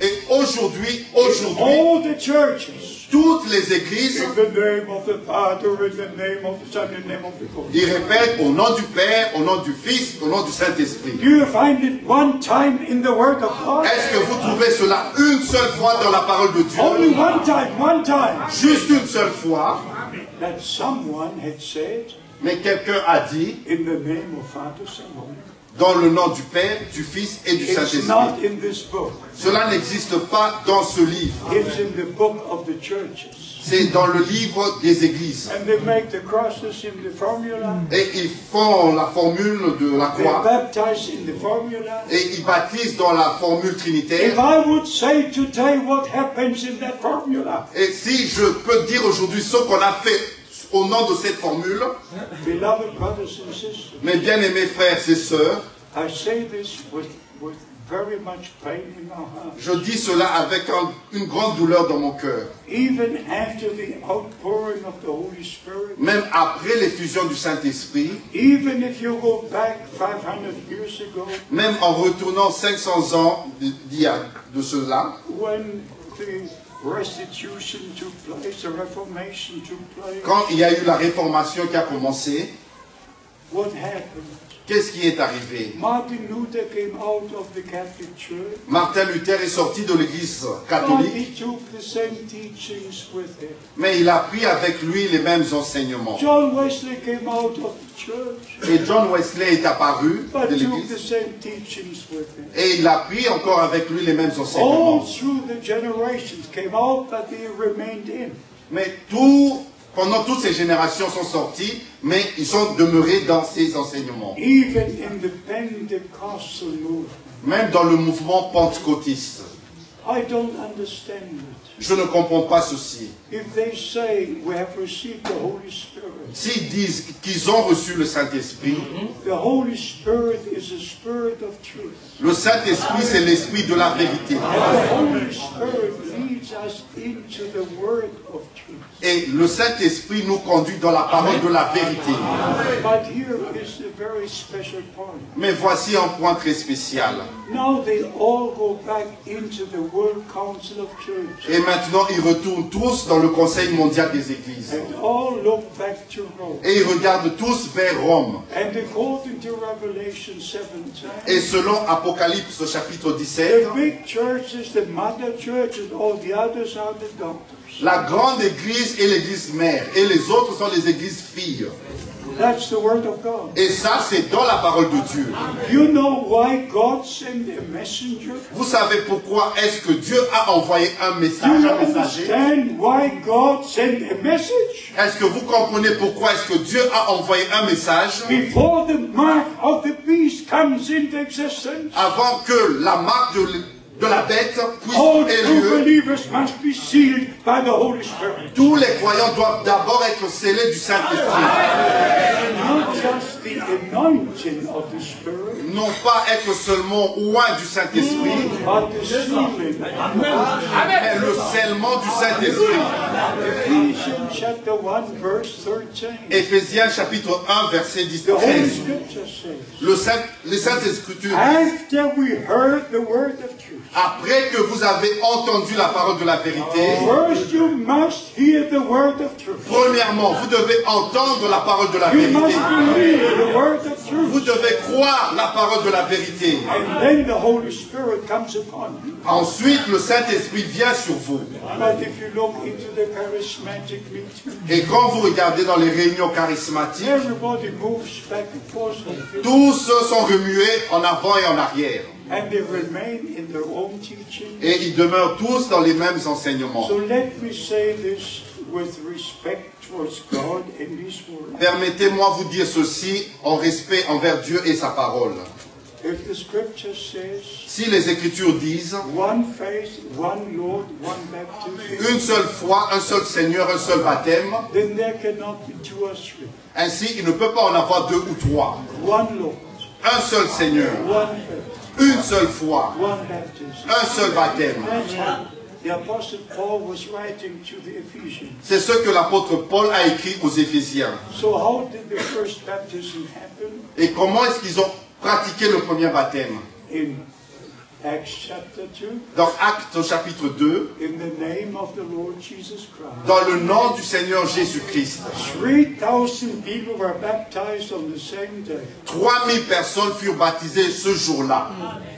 Et aujourd'hui, all the churches, toutes les églises, in the name of the Father, in the name of the Son, in the name of the Holy ils répètent au nom du Père, au nom du Fils, au nom du Saint-Esprit. Do you find it one time in the Word of God? Est-ce que vous trouvez cela une seule fois dans la parole de Only Dieu? one time, Juste une seule fois, that someone had said, mais quelqu'un a dit, in the name of Father, Son, Holy. dans le nom du Père, du Fils et du It's Saint-Esprit. not in this book. Cela n'existe pas dans ce livre. It's in the book of the churches. C'est dans le livre des églises. And they make the crosses in the formula. Et ils font la formule de la They croix. baptize in the formula. Et ils baptisent dans la formule If trinitaire. I would say today what happens in that formula, Et si je peux dire aujourd'hui ce qu'on a fait au nom de cette formule, beloved brothers and sisters, mes bien-aimés frères et sœurs, I say this with very much pain in my heart. je dis cela avec une grande douleur dans mon cœur. Even after the outpouring of the Holy Spirit, Même après l'effusion du Saint-Esprit, even if you go back 500 years ago, même en retournant 500 ans de cela, when the restitution took place, the Reformation took place, quand il y a eu la réformation qui a commencé, what happened? qu'est-ce qui est arrivé? Martin Luther came out of the Catholic Church, Martin Luther est sorti de l'église but catholique, he took the same teachings with him. mais il a pris avec lui les mêmes enseignements. John Wesley came out of the church, Et John Wesley est apparu but de took the l'église, same teachings with him. et il a pris encore avec lui les mêmes All enseignements. through the generations came out, but they remained in. Mais pendant toutes ces générations sont sortis, mais ils sont demeurés dans ces enseignements. Even in the Pentecostal movement. Même dans le mouvement pentecôtiste. I don't understand it. Je ne comprends pas ceci. If they say we have received the Holy Spirit, S'ils disent qu'ils ont reçu le Saint-Esprit, the Holy Spirit is a spirit of truth. le Saint-Esprit c'est l'esprit de la vérité. And the Holy Spirit leads us into the word of truth. Et le Saint-Esprit nous conduit dans la parole de la vérité. But here is a very very special point. Mais voici un point très spécial. Now they all go back into the World Council of Churches. Et maintenant, ils retournent tous dans le Conseil mondial des Églises. And all look back to Rome. Et ils regardent tous vers Rome. And according to Revelation 17, Et selon Apocalypse au chapitre the 17, big church is the mother church and all the others are the daughters. la grande église est l'église mère. Et les autres sont les églises filles. That's the word of God. Et ça, c'est dans la parole de Dieu. You know why God sent a messenger? Vous savez pourquoi est-ce que Dieu a envoyé un Do message, you un messager? understand why God sent a message? Est-ce que vous comprenez pourquoi est-ce que Dieu a envoyé un message Before the mark of the beast comes into existence, avant que la marque de la bête puisse all ait true lieu? believers must be sealed by the Holy Spirit. Tous les croyants doivent d'abord être scellés du Saint-Esprit. Not just the anointing of the Spirit, Non pas être seulement oint du Saint-Esprit, but the sealing. mais le scellement du Saint-Esprit. Ephesians chapter 1 verse 13. Éphésiens chapitre 1 verset The Holy 13. Scripture says, Les Saintes Écritures, after we heard the word of truth, après que vous avez entendu la parole de la vérité, first you must hear the word of truth. premièrement, vous devez entendre la parole de la You vérité. must believe the word of Vous truth. devez croire la parole de la vérité. And then the Holy Spirit comes upon you. Ensuite, le Saint-Esprit vient sur vous. But if you look into the charismatic meeting, Et quand vous regardez dans les réunions charismatiques, everybody moves back and forth, tous sont remués en avant et en arrière. and they remain in their own teaching. Et ils demeurent tous dans les mêmes enseignements. So let me say this with respect towards God and His Word. Permettez-moi vous dire ceci en respect envers Dieu et sa parole. If the Scripture says, Si les Écritures disent one faith, one Lord, one baptism, une seule foi, un seul Seigneur, un seul baptême, then there cannot be two or three. ainsi il ne peut pas en avoir deux ou trois. One Lord, Un seul Seigneur, one faith, une seule foi, one baptism. un seul baptême. That's what the Apostle Paul was writing to the Ephesians. C'est ce que l'apôtre Paul a écrit aux Éphésiens. So how did the first baptism happen? Et comment est-ce qu'ils ont pratiqué le premier baptême? In Acts chapter 2, Dans Actes au chapitre 2, in the name of the Lord Jesus Christ. dans le nom du Seigneur Jésus-Christ. 3,000 people were baptized on the same day. 3000 personnes furent baptisées ce jour-là.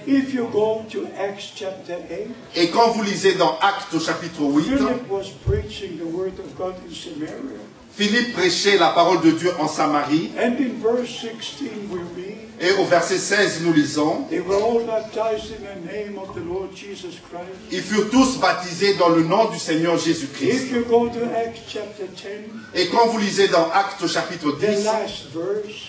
If you go to Acts chapter 8, Et quand vous lisez dans Actes au chapitre 8, Philip was preaching the word of God in Samaria. Philippe prêchait la parole de Dieu en Samarie. And in verse 16 we read, Et au verset 16, nous lisons, they were all baptized in the name of the Lord Jesus Christ. ils furent tous baptisés dans le nom du Seigneur Jésus-Christ. If you go to Acts chapter 10, Et quand vous lisez dans Actes au chapitre the 10, last verse,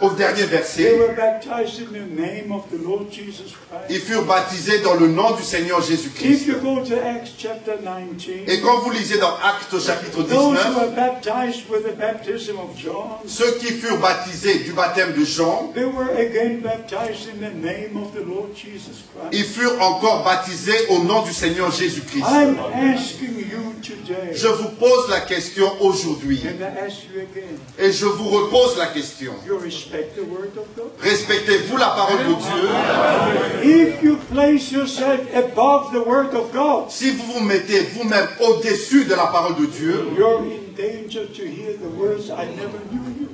au dernier they verset, were baptized in the name of the Lord Jesus ils Christ. furent baptisés dans le nom du Seigneur If Jésus-Christ. you go to Acts chapter 19, Et quand vous lisez dans Actes au chapitre those who 19, were baptized with the baptism of John, ceux qui furent baptisés du baptême de Jean, they were again baptized in the name of the Lord Jesus Christ. ils furent encore baptisés au nom du Seigneur Jésus-Christ. I'm asking you today, Je vous pose la question aujourd'hui, and I ask you again, et je vous repose la question. you respect the word of God? Respectez-vous la parole de Dieu? If you place yourself above the word of God, Si vous vous mettez vous-même au-dessus de la parole de Dieu, you're in danger to hear the words, I never knew you.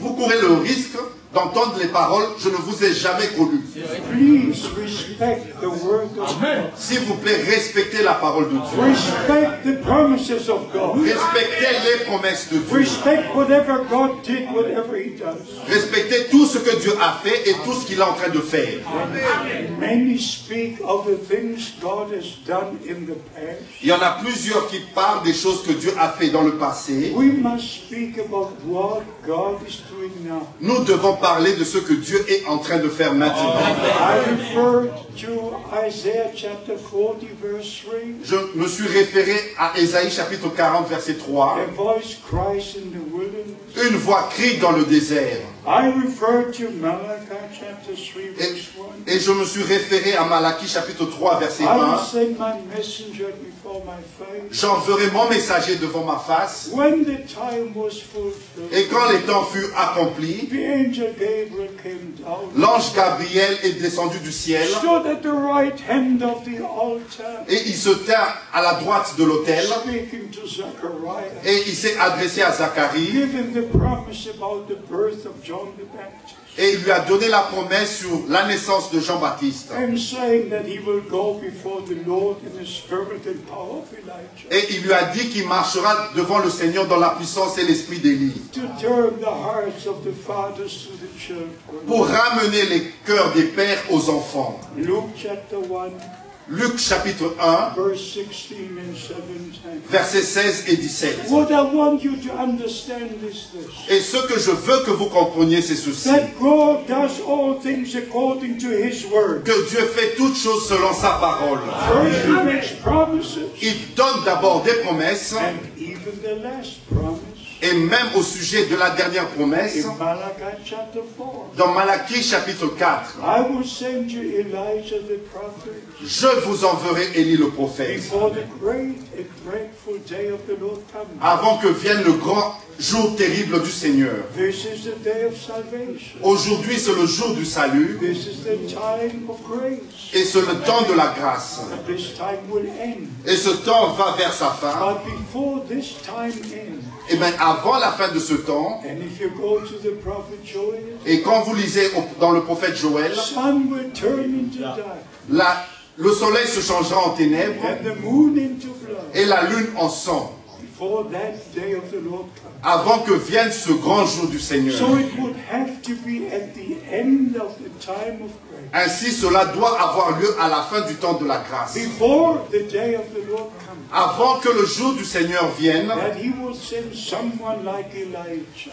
vous courez le risque d'entendre les paroles, je ne vous ai jamais connu. Please respect the word of God. S'il vous plaît, respectez la parole de Dieu. Respect the promises of God. Respectez les promesses de Dieu. Respect whatever God did, whatever He does. Respectez tout ce que Dieu a fait et tout ce qu'il est en train de faire. Many speak of the things God has done in the past. Il y en a plusieurs qui parlent des choses que Dieu a fait dans le passé. We must speak about what God is doing now. Nous devons parler de ce que Dieu est en train de faire maintenant. I referred to Isaiah chapter 40 verse 3. Je me suis référé à Ésaïe chapitre 40 verset 3. A voice cries in the wilderness. Une voix crie dans le désert. I refer to Malachi chapter 3 verse 1. Et je me suis référé à Malachie chapitre 3 verset I will 1. send my messenger before my face. J'enverrai mon messager devant ma face. When the time was fulfilled, Et quand les temps furent accomplis, the angel Gabriel came down, l'ange Gabriel est descendu du ciel stood at the right hand of the altar, et il se tint à la droite de l'autel speaking to Zechariah, et il s'est adressé à Zacharie giving the promise about the birth of John the Baptist, et il lui a donné la promesse sur la naissance de Jean-Baptiste. and saying that he will go before the Lord in the spirit and power of Elijah, Et il lui a dit qu'il marchera devant le Seigneur dans la puissance et l'esprit d'Élie to turn the hearts of the fathers to the children. pour ramener les cœurs des pères aux enfants. Luke chapter 1, Luc chapitre 1, verse 16 and 17. versets 16 et 17. What I want you to understand is this. Et ce que je veux que vous compreniez, c'est ceci. That God does all things according to His word. Que Dieu fait toutes choses selon sa parole. First He makes promises, Il donne d'abord des promesses, and even the last promise et même au sujet de la dernière promesse, in Malachi chapter 4. dans Malachie chapitre 4, I will send you Elijah the prophet je vous enverrai Élie le prophète, before the great and dreadful day of the Lord comes. avant que vienne le grand jour terrible du Seigneur. This is the day of salvation. Aujourd'hui, c'est le jour du salut, This is the time of grace. et c'est le temps de la grâce. But this time will end. Et ce temps va vers sa fin. But before this time ends, Et bien, avant la fin de ce temps, and if you go to the prophet Joel, et quand vous lisez dans le prophète Joël, sun will turn into dark, le soleil se changera en ténèbres and the moon into blood. et la lune en sang, Before that day of the Lord comes. avant que vienne ce grand jour du Seigneur. So it would have to be at the end of the time of grace. Ainsi, cela doit avoir lieu à la fin du temps de la grâce. Before the day of the Lord comes. Avant que le jour du Seigneur vienne, That He will send someone like Elijah.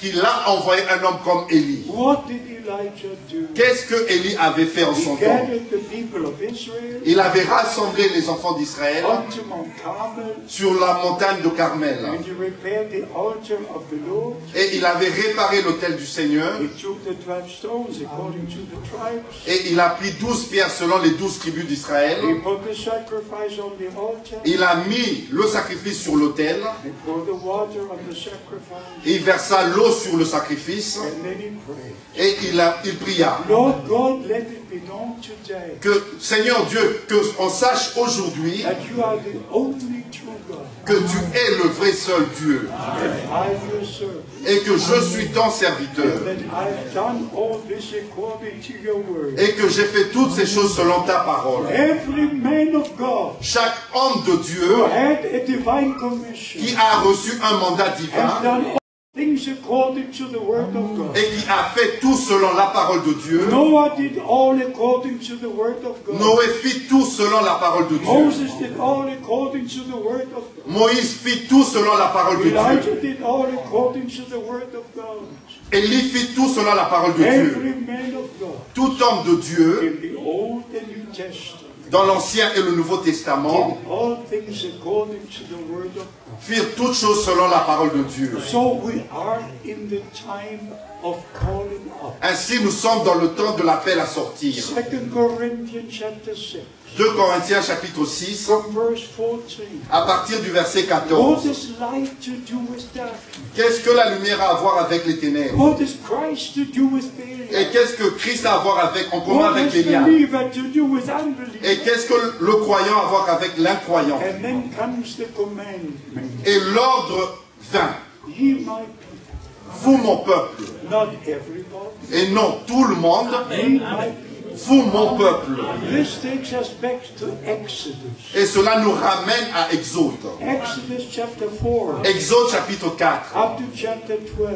qu'il a envoyé un homme comme Élie. What did Elijah do? Qu'est-ce que Élie avait fait en son He temps? gathered the people of Israel Il avait rassemblé les enfants d'Israël unto Mount Carmel, sur la montagne de Carmel. and he repaired the altar of the Lord. Et il avait réparé l'autel du Seigneur. He took the 12 stones according to the tribes. Et il a pris 12 pierres selon les 12 tribus d'Israël. He put the sacrifice on the altar. Il a mis le sacrifice sur l'autel. He poured the water on the sacrifice. Il versa l'eau sur le sacrifice. And then he prayed. Et il pria. Lord God, let it be known today Que, Seigneur Dieu, qu'on sache aujourd'hui that you are the only true God. que tu es le vrai seul Dieu. That I'm your servant. Et que je suis ton serviteur. That I've done all this according to your word. Et que j'ai fait toutes ces choses selon ta parole. Every man of God Chaque homme de Dieu who had a divine commission qui a reçu un mandat has divin done all things according to the word of God. et qui a fait tout selon la parole de Dieu. Noah did all according to the word of God. Noé fit tout selon la parole de Dieu. Moses did all according to the word of God. Moïse fit tout selon la parole de Dieu. Elijah did all according to the word of God. Élie fit tout selon la parole de Dieu. Every man of God Tout homme de Dieu, in the Old and New Testament dans l'Ancien et le Nouveau Testament, did all things according to the word of God. firent toutes choses selon la parole de Dieu. So we are in the time of calling up. Ainsi, nous sommes dans le temps de l'appel à sortir. 2 Corinthians chapter 6, 2 Corinthiens chapitre 6, from verse 14. à partir du verset What 14. does light to do with darkness? Qu'est-ce que la lumière a à voir avec les ténèbres? What does Christ to do with Et Belial? qu'est-ce que Christ a à voir en commun What avec does Bélial? believer to do with unbelief? Et qu'est-ce que le croyant a à voir avec l'incroyant? And then comes the commandment. Et l'ordre vint. Ye my people, Vous, mon peuple, not everybody. et non tout le monde, Ye my people. vous, mon peuple. This takes us back to Exodus. Et cela nous ramène à Exode. Exodus chapter 4 Exode chapitre 4, up to chapter 12.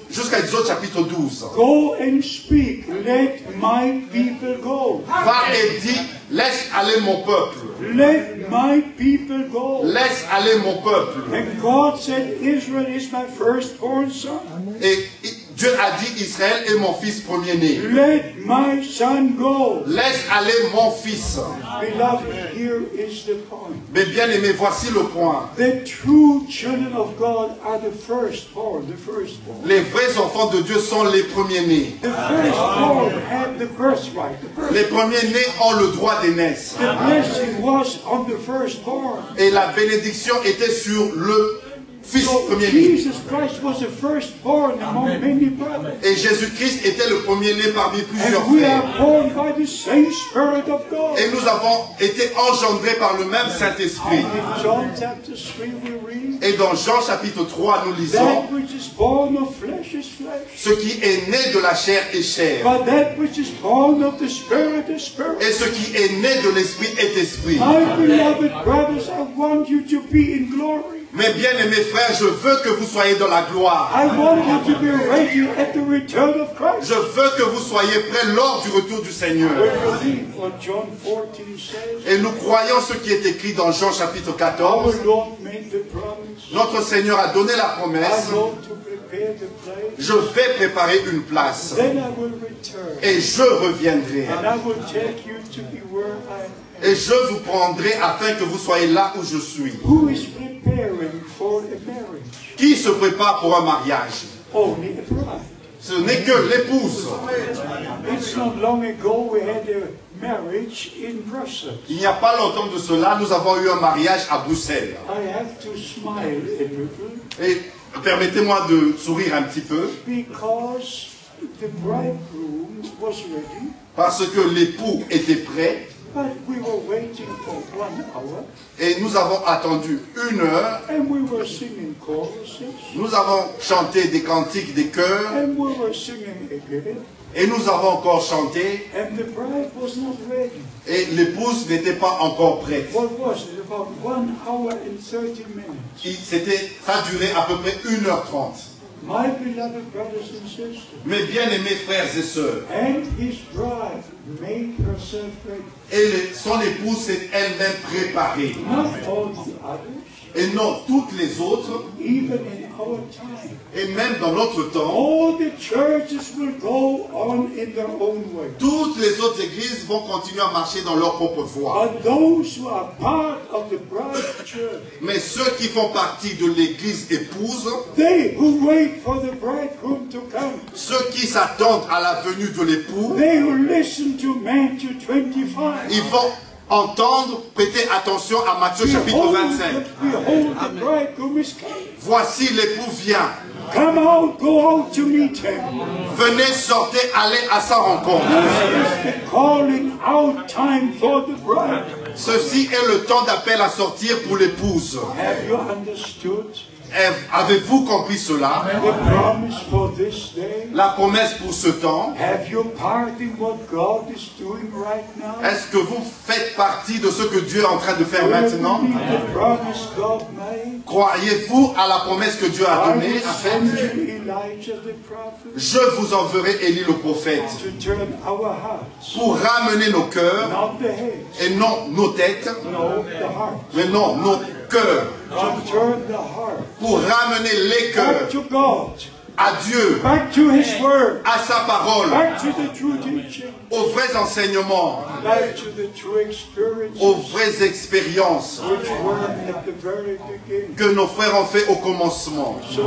jusqu'à Exode chapitre 12. Go and speak, let my people go. Va et dis, laisse aller mon peuple. Let my people go. Laisse aller mon peuple. And God said, Israel is my firstborn son. Et Dieu a dit, Israël est mon fils premier-né. Let my son go. Laisse aller mon fils. Beloved, here is the point. Mais bien aimé, voici le point. The true children of God are the firstborn, the firstborn. Les vrais enfants de Dieu sont les premiers-nés. The firstborn have the birthright. Les premiers-nés ont le droit d'aînesse. The blessing was on the firstborn. Et la bénédiction était sur le fils So premier-né. Jesus Christ was the firstborn among many brothers. Et Jésus-Christ était le premier-né parmi plusieurs And we frères. are born by the same Spirit of God. Et nous avons été engendrés par le même Saint-Esprit. In John chapter 3 we read, Et dans Jean chapitre 3, nous lisons, that which is born of flesh is flesh. ce qui est né de la chair est chair. But that which is born of the Spirit is spirit. Et ce qui est né de l'Esprit est esprit. My beloved brothers, I want you to be in glory. Mes bien-aimés frères, je veux que vous soyez dans la gloire. I want you to be ready at the return of Christ. Je veux que vous soyez prêts lors du retour du Seigneur. We believe what John 14 says. Et nous croyons ce qui est écrit dans Jean chapitre Our 14. Lord made the promise. Notre Seigneur a donné la I promesse. go to prepare the place. Je vais préparer une place. Then I will return. Et je reviendrai. And I will take you to be where I am. Et je vous prendrai afin que vous soyez là où je suis. Who is preparing for a marriage? Qui se prépare pour un mariage? Only a bride. Ce n'est que l'épouse. It's not long ago we had a marriage in Brussels. Il n'y a pas longtemps de cela, nous avons eu un mariage à Bruxelles. I have to smile a little Et permettez-moi de sourire un petit peu, because the bridegroom was ready, parce que l'époux était prêt but we were waiting for 1 hour et nous avons attendu 1 heure. and we were singing choruses Nous avons chanté des cantiques, des chœurs and we were singing again et nous avons encore chanté and the bride was not ready. et l'épouse n'était pas encore prête. What was it? About 1 hour and 30 minutes. Ça a duré à peu près 1h30. My beloved brothers and sisters, Mes bien-aimés frères et sœurs, and his bride made herself ready. et son épouse s'est elle-même préparée. Not all the others, Et non toutes les autres, even in our time. et même dans notre temps, All the churches will go on in their own way. toutes les autres églises vont continuer à marcher dans leur propre voie. But those who are part of the bride church, Mais ceux qui font partie de l'église épouse, they who wait for the bridegroom to come, ceux qui s'attendent à la venue de l'époux, they who listen to Matthew 25. ils vont entendre, prêter attention à Matthieu chapitre 25. Behold, the bridegroom is coming. Voici l'époux vient. Come out, go out to meet him. Venez, sortez, allez à sa rencontre. This is the calling out time for the bride. Ceci est le temps d'appel à sortir pour l'épouse. Have you understood Avez-vous compris cela? the promise for this day? La promesse pour ce temps. Have you part in what God is doing right now? Est-ce que vous faites partie de ce que Dieu est en train de faire maintenant? Do you believe the promise God made? Croyez-vous à la promesse que Dieu a I donnée? will à faire? send you Elijah the prophet Je vous enverrai Élie le prophète to turn our hearts, pour ramener nos cœurs not the heads, et non nos têtes, no, the heart. mais non nos cœurs, To turn the heart pour ramener les back cœurs to God, à Dieu, back to His Word, à sa parole, back to the true teaching, aux vrais enseignements, back to the true experiences aux vraies expériences which were at the very beginning. que nos frères ont fait au commencement. So,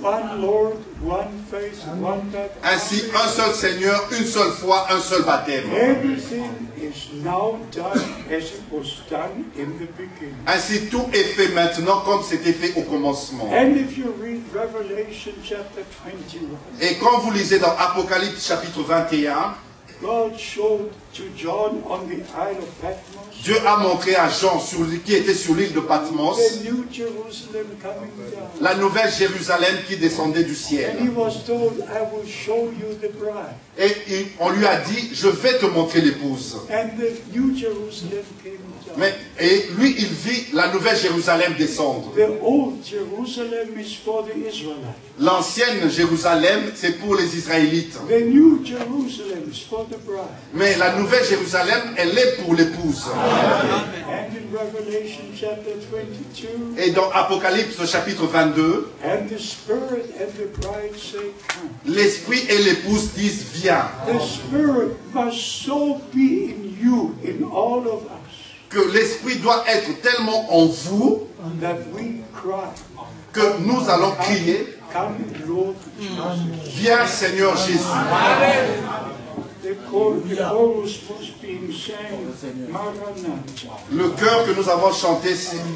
one Lord, one faith, one baptism. Ainsi, un seul Seigneur, une seule foi, un seul baptême. Everything is now done as it was done in the beginning. Ainsi, tout est fait maintenant comme c'était fait au commencement. And if you read Revelation chapter 21, Et quand vous lisez dans Apocalypse chapitre 21, God showed to John on the Isle of Patmos Dieu a montré à Jean qui était sur l'île de Patmos the New Jerusalem coming down. la nouvelle Jérusalem qui descendait du And ciel. he was told, I will show you the bride. Et on lui a dit, je vais te montrer l'épouse. And the New Jerusalem came down. Et lui, il vit la nouvelle Jérusalem descendre. The old Jerusalem is for the Israelites. L'ancienne Jérusalem, c'est pour les Israélites. The new Jerusalem is for the bride. Mais la nouvelle Jérusalem, elle est pour l'épouse. And in Revelation chapter 22, Et dans Apocalypse chapitre 22, and the Spirit and the bride say, come. l'esprit et l'épouse disent viens. The Spirit must so be in you, in all of us, Que l'esprit doit être tellement en vous that we cry, que nous allons crier come Lord Jesus. viens Seigneur Jésus. The chorus was being sang, Maranatha. Le chœur que nous avons chanté,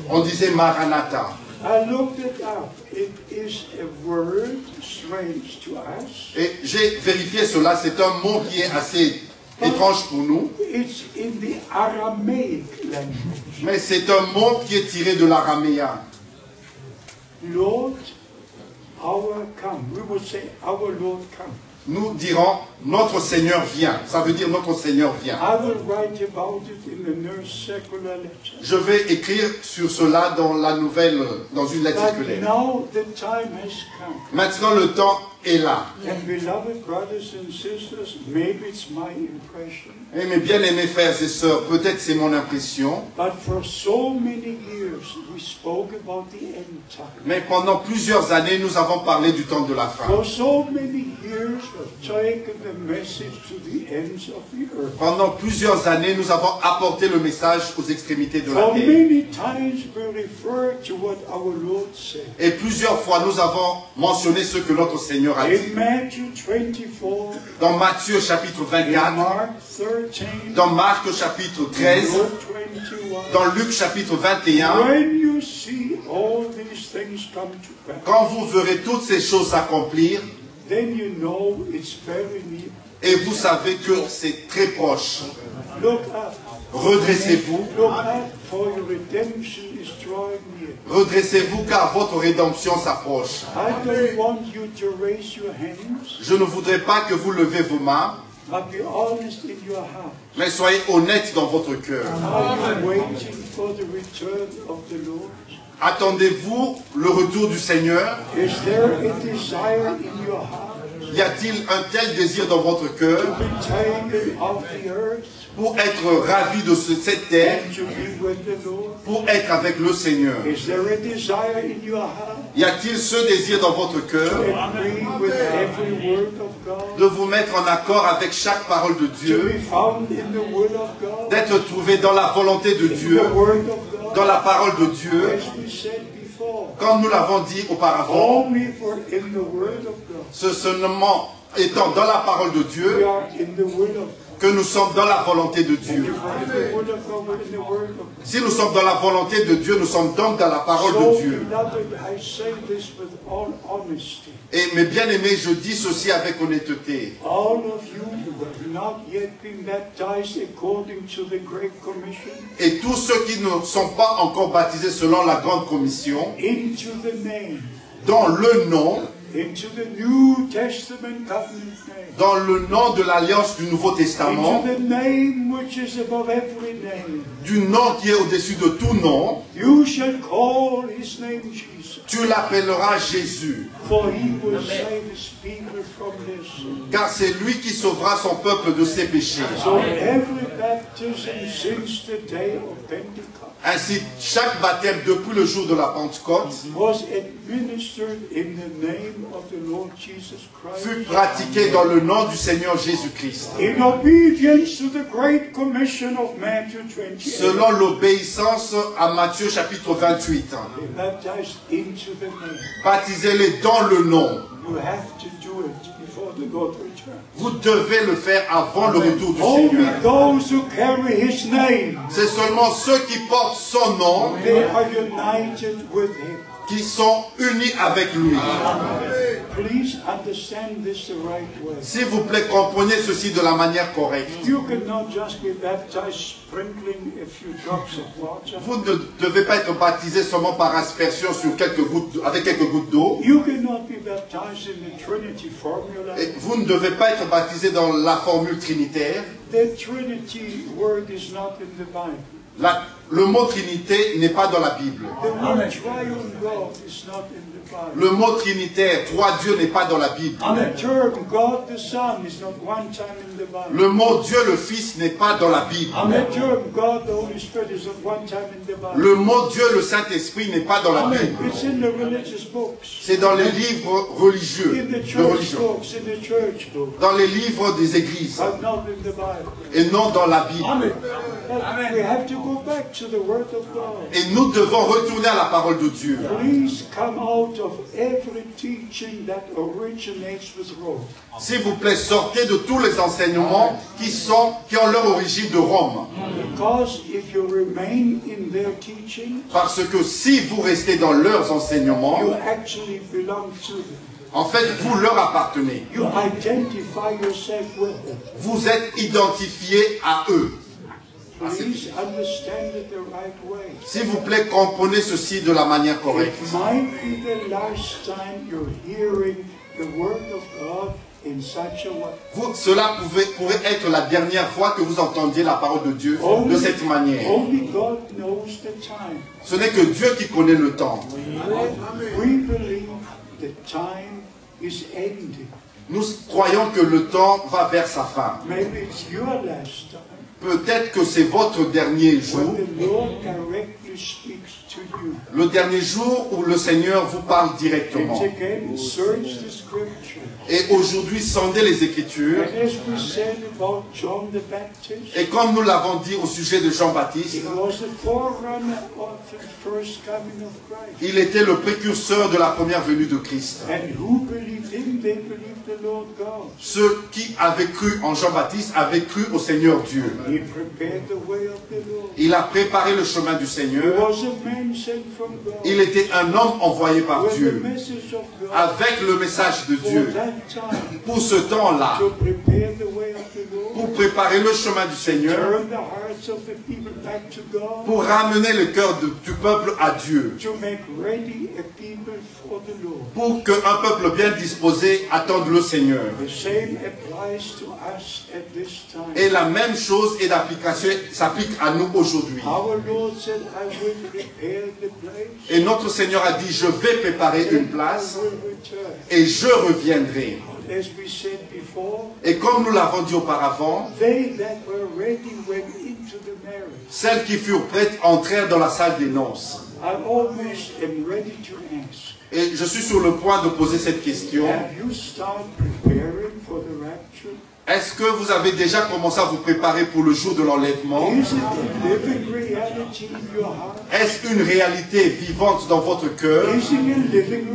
on disait Maranatha. I looked it up. It is a word strange to us. Et j'ai vérifié cela, c'est un mot qui est assez étrange pour nous, It's in the Aramaic language. mais c'est un mot qui est tiré de l'araméen. Lord, our come. We would say, our Lord come. Nous dirons notre Seigneur vient. Ça veut dire notre Seigneur vient. I will write about it in the Nurse Secular Letter. Je vais écrire sur cela dans la nouvelle, dans une lettre But circulaire. now the time has come. Maintenant le temps est là. And beloved brothers and sisters, maybe it's my impression, Et mes bien-aimés frères et sœurs, peut-être c'est mon impression, but for so many years we spoke about the end time. mais pendant plusieurs années, nous avons parlé du temps de la fin. For so many years we've taken the message to the ends of the earth. Pendant plusieurs années, nous avons apporté le message aux extrémités de la For terre. many times we refer to what our Lord said. Et plusieurs fois, nous avons mentionné ce que notre Seigneur a dit. In Matthew 24, Dans Matthieu chapitre in 24, Mark 13, dans Marc chapitre 13, Luke 21, dans Luc chapitre 21, when you see all these things come to pass, quand vous verrez toutes ces choses s'accomplir, then you know it's very near. et vous savez que c'est très proche. Look up. Redressez-vous, Look up, for your redemption is drawing near. redressez-vous car votre rédemption s'approche. I don't want you to raise your hands, Je ne voudrais pas que vous levez vos mains, but be honest in your heart. mais soyez honnêtes dans votre cœur. Are you waiting for the return of the Lord? Attendez-vous le retour du Seigneur? Is there a desire in your heart Y a-t-il un tel désir dans votre cœur to be taken off the earth pour être ravi de cette terre, and to be with the Lord? pour être avec le Seigneur? Is there a desire in your heart Y a-t-il ce désir dans votre cœur to agree with every word of God? de vous mettre en accord avec chaque parole de To Dieu, be found in the word of God? d'être trouvé dans la volonté de Dieu, The word of God? dans la parole de Dieu, As we said before, comme nous l'avons dit auparavant, only for in the word of God. ce seulement étant dans la parole de We Dieu are in the word of God. que nous sommes dans la volonté de Dieu. In the word of God, we're in the word of God. Si nous sommes dans la volonté de Dieu, nous sommes donc dans la parole So, de Dieu. beloved, I say this with all honesty. Et mes bien-aimés, je dis ceci avec honnêteté. All of you who have not yet been baptized according to the Great Commission, Et tous ceux qui ne sont pas encore baptisés selon la grande commission, into the name, dans le nom, into the New Testament covenant name, dans le nom de l'alliance du Nouveau Testament, into the name which is above every name, du nom qui est au-dessus de tout nom, you shall call his name Jesus, tu l'appelleras Jésus, for he will save his people from their sins. car c'est lui qui sauvera son peuple de ses péchés. So every baptism since the day of Pentecost Ainsi, chaque baptême depuis le jour de la Pentecôte was administered in the name of the Lord Jesus Christ, fut pratiqué dans le nom du Seigneur Jésus-Christ, in obedience to the Great Commission of Matthew 28. selon l'obéissance à Matthieu chapitre 28. They baptized into the name. Baptisez-les dans le nom. You have to do it before the Lord returns. Vous devez le faire avant le retour du Only Seigneur. those who carry his name, C'est seulement ceux qui portent son nom they are united with him. qui sont unis avec lui. Please understand this the right way. S'il vous plaît, comprenez ceci de la manière correcte. You cannot just be baptized sprinkling a few drops of water. Vous ne devez pas être baptisé seulement par aspersion sur avec quelques gouttes d'eau. You cannot be baptized in the Trinity formula. Et vous ne devez pas être baptisé dans la formule trinitaire. The Trinity word is not in the Bible. Le mot Trinité n'est pas dans la Bible. The word triune God is not in the Bible. Le mot Trinitaire, trois dieux, n'est pas dans la Bible. The term God the Son is not one time in the Bible. Le mot Dieu le Fils n'est pas dans la Bible. The term God the Holy Spirit is not one time in the Bible. Le mot Dieu le Saint-Esprit n'est pas dans la Bible. It's in the religious books. C'est dans les livres religieux, In the de church religion, books, in the church books, dans les livres des églises, but not in the Bible. et non dans la Bible. We have to go back to the Word of God. Et nous devons retourner à la parole de Dieu. Please come out of every teaching that originates with Rome. S'il vous plaît, sortez de tous les enseignements qui ont leur origine de Rome. Because if you remain in their teaching, Parce que si vous restez dans leurs enseignements, you actually belong to them. en fait, vous leur appartenez. You identify yourself with them. Vous êtes identifiés à eux. Please understand it the right way. S'il vous plaît, comprenez ceci de la manière correcte. It might be the last time you're hearing the Word of God in such a way. Cela pourrait être la dernière fois que vous entendiez la parole de Dieu de cette manière. Only God knows the time. Ce n'est que Dieu qui connaît le temps. We believe the time is ending. Nous croyons que le temps va vers sa fin. Maybe it's your last time. Peut-être que c'est votre dernier jour, When the Lord directly speaks to you. le dernier jour où le Seigneur vous parle directement. It's again, search the Scripture. Et aujourd'hui, sondez les Écritures. And as we said about John the Baptist, Et comme nous l'avons dit au sujet de Jean-Baptiste, he was the forerunner of the first coming of Christ. il était le précurseur de la première venue de Christ. And who believed him? They believed the Lord God. Ceux qui avaient cru en Jean-Baptiste avaient cru au Seigneur Dieu. He prepared the way of the Lord. Il a préparé le chemin du He Seigneur. was a man sent from God. Il était un homme envoyé par With the Dieu, message of God avec le message de for Dieu, that time pour ce temps-là, to prepare the way of the Lord. pour préparer le chemin du Seigneur, Turn the hearts of the people back to God. pour ramener le cœur du peuple à Dieu, To make ready a people for the Lord. pour qu'un peuple bien disposé attende le Seigneur. The same applies to us at this time. Et la même chose et d'application s'applique à nous aujourd'hui. Our Lord said, I will prepare the place. Et notre Seigneur a dit, je vais préparer une place I will return. et je reviendrai. As we said before, Et comme nous l'avons dit auparavant, they that were ready went into the marriage. celles qui furent prêtes entrèrent dans la salle des noces. I almost am ready to ask. Et je suis sur le point de poser cette question. Have you started preparing for the rapture? Est-ce que vous avez déjà commencé à vous préparer pour le jour de l'enlèvement? Is it a living reality in your heart? Est-ce une réalité vivante dans votre cœur? Is it a living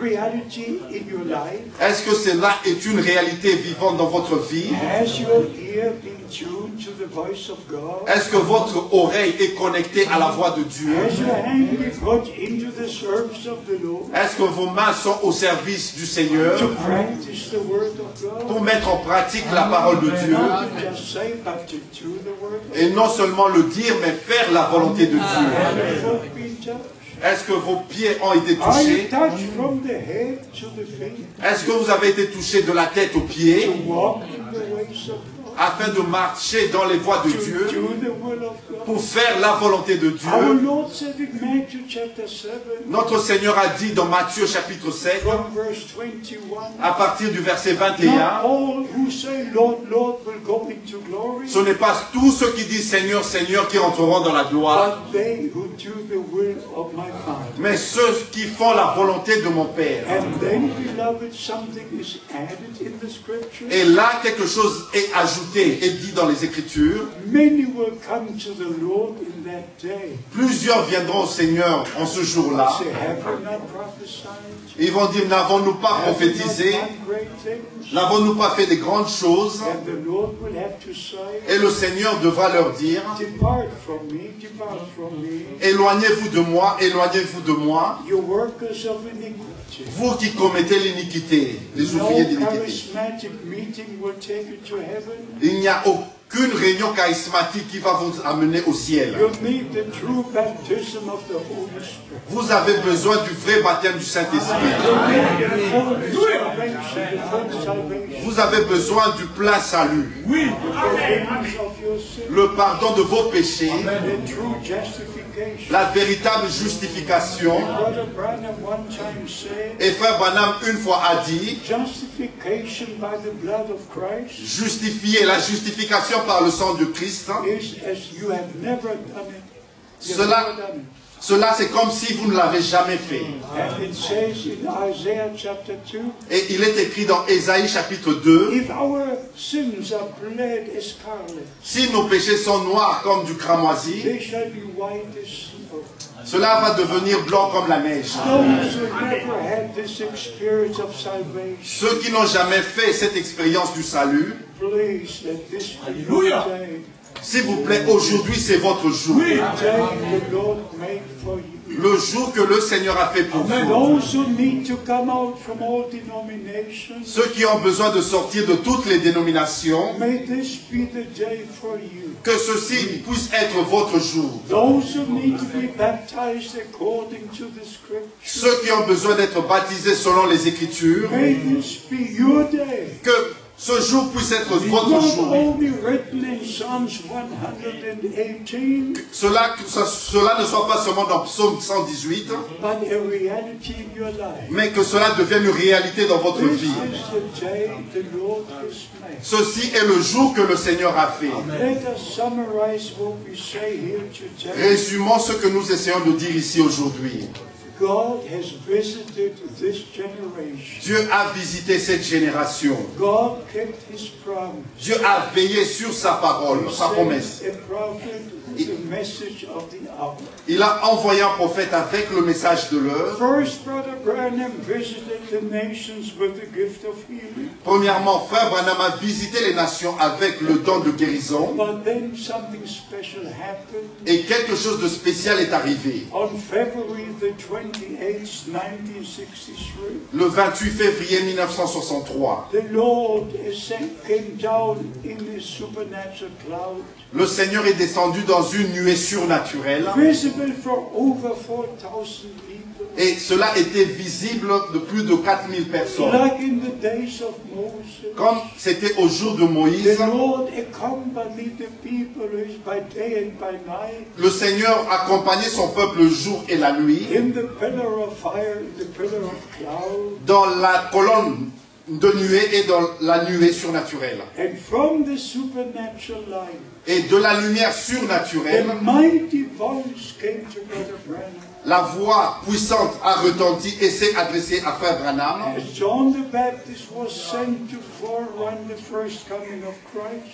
reality in your life? Est-ce que cela est une réalité vivante dans votre vie? Has your ear been tuned to the voice of God? Est-ce que votre oreille est connectée à la voix de Dieu? Has your hand been put into the service of the Lord? Est-ce que vos mains sont au service du Seigneur To practice the word of God? pour mettre en pratique la parole de Dieu? Not to just say, but to do the word of God. Et non seulement le dire, mais faire la volonté de Dieu. Have your foot been touched? Est-ce que vos pieds ont été Are you touchés? touched from the head to the feet? Est-ce que vous avez été touchés de la tête aux To pieds walk in the ways of God? afin de marcher dans les voies de To Dieu do the will of God? pour faire la volonté de Our Dieu? Lord said in Matthew chapter 7, Notre Seigneur a dit dans Matthieu chapitre 7, from verse 21, à partir du verset not 21, all who say, Lord, Lord, will go into glory, ce n'est pas tous ceux qui disent Seigneur, Seigneur qui entreront dans la gloire, but they who do the will of my Father. mais ceux qui font la volonté de mon Père. And then, beloved, something is added in the scripture. Et là, quelque chose est ajouté et dit dans les Écritures. Many will come to the Lord in that day. Plusieurs viendront au Seigneur en ce jour-là. Say, have we not prophesied? Ils vont dire, n'avons-nous pas Have we not prophétisé? done great things? N'avons-nous pas fait des grandes choses? And the Lord will have to say, Et le Seigneur devra leur dire, depart from me, depart from me, éloignez-vous de moi, éloignez-vous de moi, you workers of iniquity. vous qui commettez l'iniquité, les No ouvriers d'iniquité. charismatic meeting will take you to heaven. Il n'y a qu'une réunion charismatique qui va vous amener au ciel. You need the true baptism of the Holy Spirit. Vous avez besoin du vrai baptême du Saint-Esprit. Vous avez besoin du plein salut. Le pardon de vos péchés. La véritable justification. Et Frère Branham une fois a dit, justifier, la justification par le sang de Christ, cela c'est comme si vous ne l'avez jamais fait. Et il est écrit dans Ésaïe chapitre 2, si nos péchés sont noirs comme du cramoisi, cela va devenir blanc comme la neige. Ceux qui n'ont jamais fait cette expérience du salut, s'il vous plaît, aujourd'hui c'est votre jour. Le jour que le Seigneur a fait pour vous. Ceux qui ont besoin de sortir de toutes les dénominations, que ceci puisse être votre jour. Ceux qui ont besoin d'être baptisés selon les Écritures, que ce jour puisse être votre jour. Cela ne soit pas seulement dans Psaume 118, mais que cela devienne une réalité dans votre vie. Ceci est le jour que le Seigneur a fait. Résumons ce que nous essayons de dire ici aujourd'hui. Dieu a visité cette génération. Dieu a veillé sur sa parole, sa promesse. Il a envoyé un prophète avec le message de l'heure. Premièrement, Frère Branham a visité les nations avec le don de guérison. Et quelque chose de spécial est arrivé. Le 28 février 1963, le Seigneur est descendu dans une nuée surnaturelle. Et cela était visible de plus de 4000 personnes. Comme c'était au jour de Moïse, le Seigneur accompagnait son peuple jour et la nuit dans la colonne de nuée et dans la nuée surnaturelle. Et de la lumière surnaturelle, la voix puissante a retenti et s'est adressée à Frère Branham.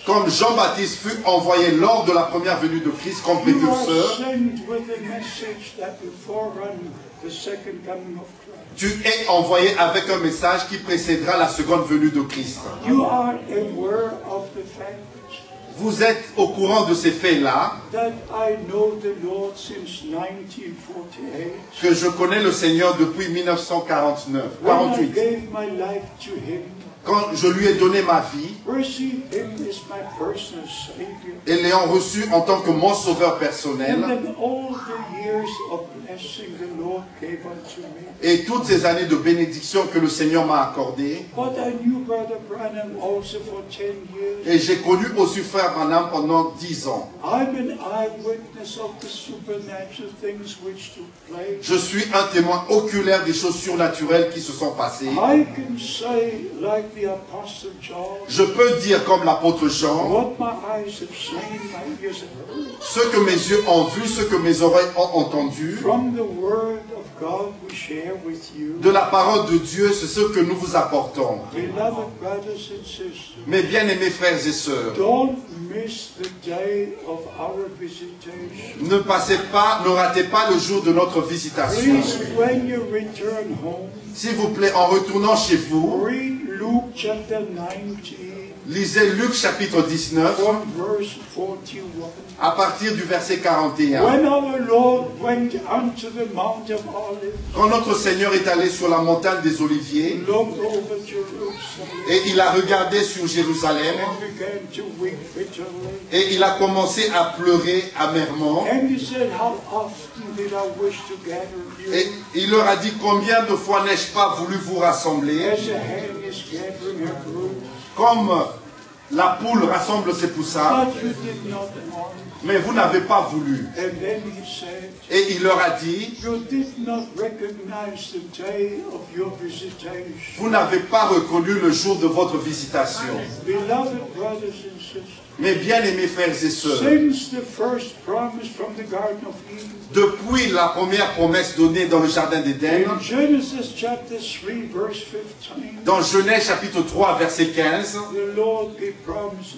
Comme Jean-Baptiste fut envoyé lors de la première venue de Christ comme précurseur, tu es envoyé avec un message qui précédera la seconde venue de Christ. Vous êtes au courant de ces faits-là, que je connais le Seigneur depuis 1948. Quand je lui ai donné ma vie, et l'ayant reçu en tant que mon sauveur personnel, et toutes ces années de bénédiction que le Seigneur m'a accordées, et j'ai connu aussi Frère Branham pendant 10 ans. Je suis un témoin oculaire des choses surnaturelles qui se sont passées. Je peux dire comme l'apôtre Jean, ce que mes yeux ont vu, ce que mes oreilles ont entendu, de la parole de Dieu, c'est ce que nous vous apportons. Mes bien-aimés frères et sœurs, ne ratez pas le jour de notre visitation. S'il vous plaît, en retournant chez vous, Lisez Luc chapitre 19 from verse 41. à partir du verset 41. When our Lord went unto the Mount of Olives, Quand notre Seigneur est allé sur la montagne des Oliviers looked over Jerusalem, et il a regardé sur Jérusalem and began to weep bitterly. et il a commencé à pleurer amèrement And he said, How often did I wish to gather et you, il leur a dit: combien de fois n'ai-je pas voulu vous rassembler as a hen is gathering her brood, comme la poule rassemble ses poussins, but you did not want. mais vous n'avez pas voulu. And then he said, Et il leur a dit: You did not recognize the day of your visitation. vous n'avez pas reconnu le jour de votre visitation. Beloved brothers and sisters, Mes bien-aimés frères et sœurs, since the first promise from the Garden of Eden, depuis la première promesse donnée dans le Jardin d'Éden, in Genesis chapter 3, verse 15, dans Genèse chapitre 3, verset 15, the Lord gave promises.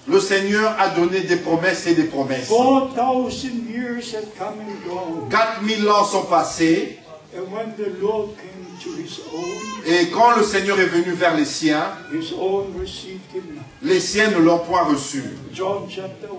le Seigneur a donné des promesses et des promesses. 4,000 years have come and gone. 4000 ans sont passés, And when the Lord came to his own, et quand le Seigneur est venu vers les siens, his own received him not. les siens ne l'ont point reçu. John chapter 1.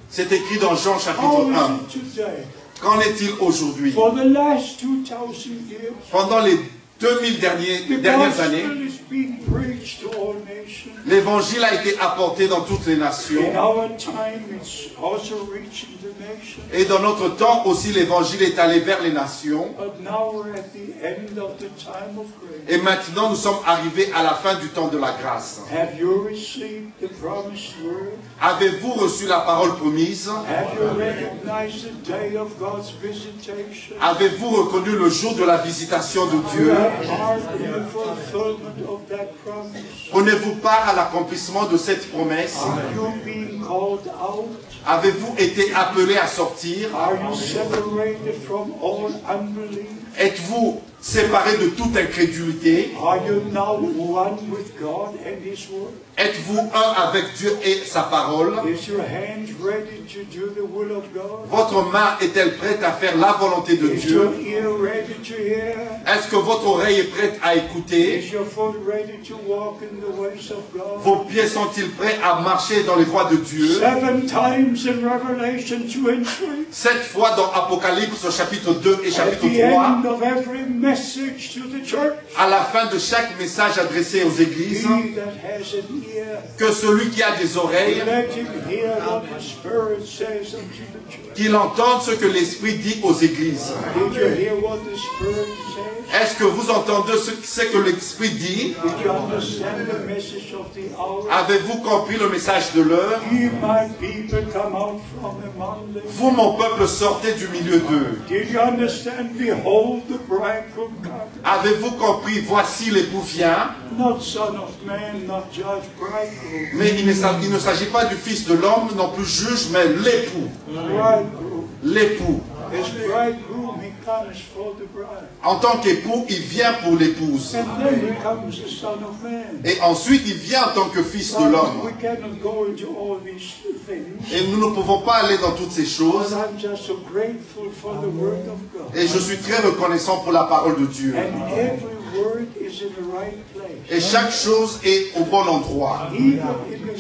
C'est écrit dans Jean chapitre How 1. is it today? Qu'en est-il aujourd'hui? For the last 2,000 years, Pendant les 2000 the dernières années, gospel is being preached to all nations. l'évangile a été apporté dans toutes les In nations. our time, it's also reaching the nations. Et dans notre temps aussi, l'évangile est allé vers les nations. But now we're at the end of the time of grace. Et maintenant, nous sommes arrivés à la fin du temps de la grâce. Have you received the promised word? Avez-vous reçu la parole promise? Have you recognized the day of God's visitation? Avez-vous reconnu le jour de la visitation de You Dieu? have part in the fulfillment of that promise. Prenez-vous part à l'accomplissement de cette promesse? Are you being called out? Avez-vous été appelé à sortir? Are you separated from all unbelief? Êtes-vous séparé de toute incrédulité? Are you now one with God and His Word? Êtes-vous un avec Dieu et sa parole? Is your hand ready to do the will of God? Votre main est-elle prête à faire la volonté de Is your Dieu? ear ready to hear? Est-ce que votre oreille est prête à écouter? Is your foot ready to walk in the ways of God? Vos pieds sont-ils prêts à marcher dans les voies de Dieu? 7 times in Revelation 2 and 3. 7 fois dans Apocalypse chapitre 2 et At chapitre the 3, end of every message to the church, à la fin de chaque message adressé aux églises, he that has an ear, que celui qui a des oreilles, let him hear what the Spirit says unto the church. qu'il entende ce que l'Esprit dit aux églises. Did you hear what the Spirit says? Est-ce que vous entendez ce que l'Esprit dit? Did you understand the message of the hour? Avez-vous compris le message de l'heure? Ye my people come out from among them. Vous, mon peuple, sortez du milieu d'eux. Did you understand? Behold, the bridegroom cometh. Avez-vous compris? Voici l'époux vient. Not son of man, not judge, bridegroom. Mais il ne s'agit pas du Fils de l'homme, non plus juge, mais l'époux. Bridegroom. L'époux. As bridegroom, he comes for the bride. En tant qu'époux, il vient pour l'épouse. And then he comes the son of man. Et ensuite, il vient en tant que Fils de We l'homme. cannot go into all these things. Et nous ne pouvons pas aller dans toutes ces But choses. I'm just so grateful for the word of God. Et je suis très reconnaissant pour la parole de Dieu. And every word is in the right place. Et chaque chose est au bon endroit.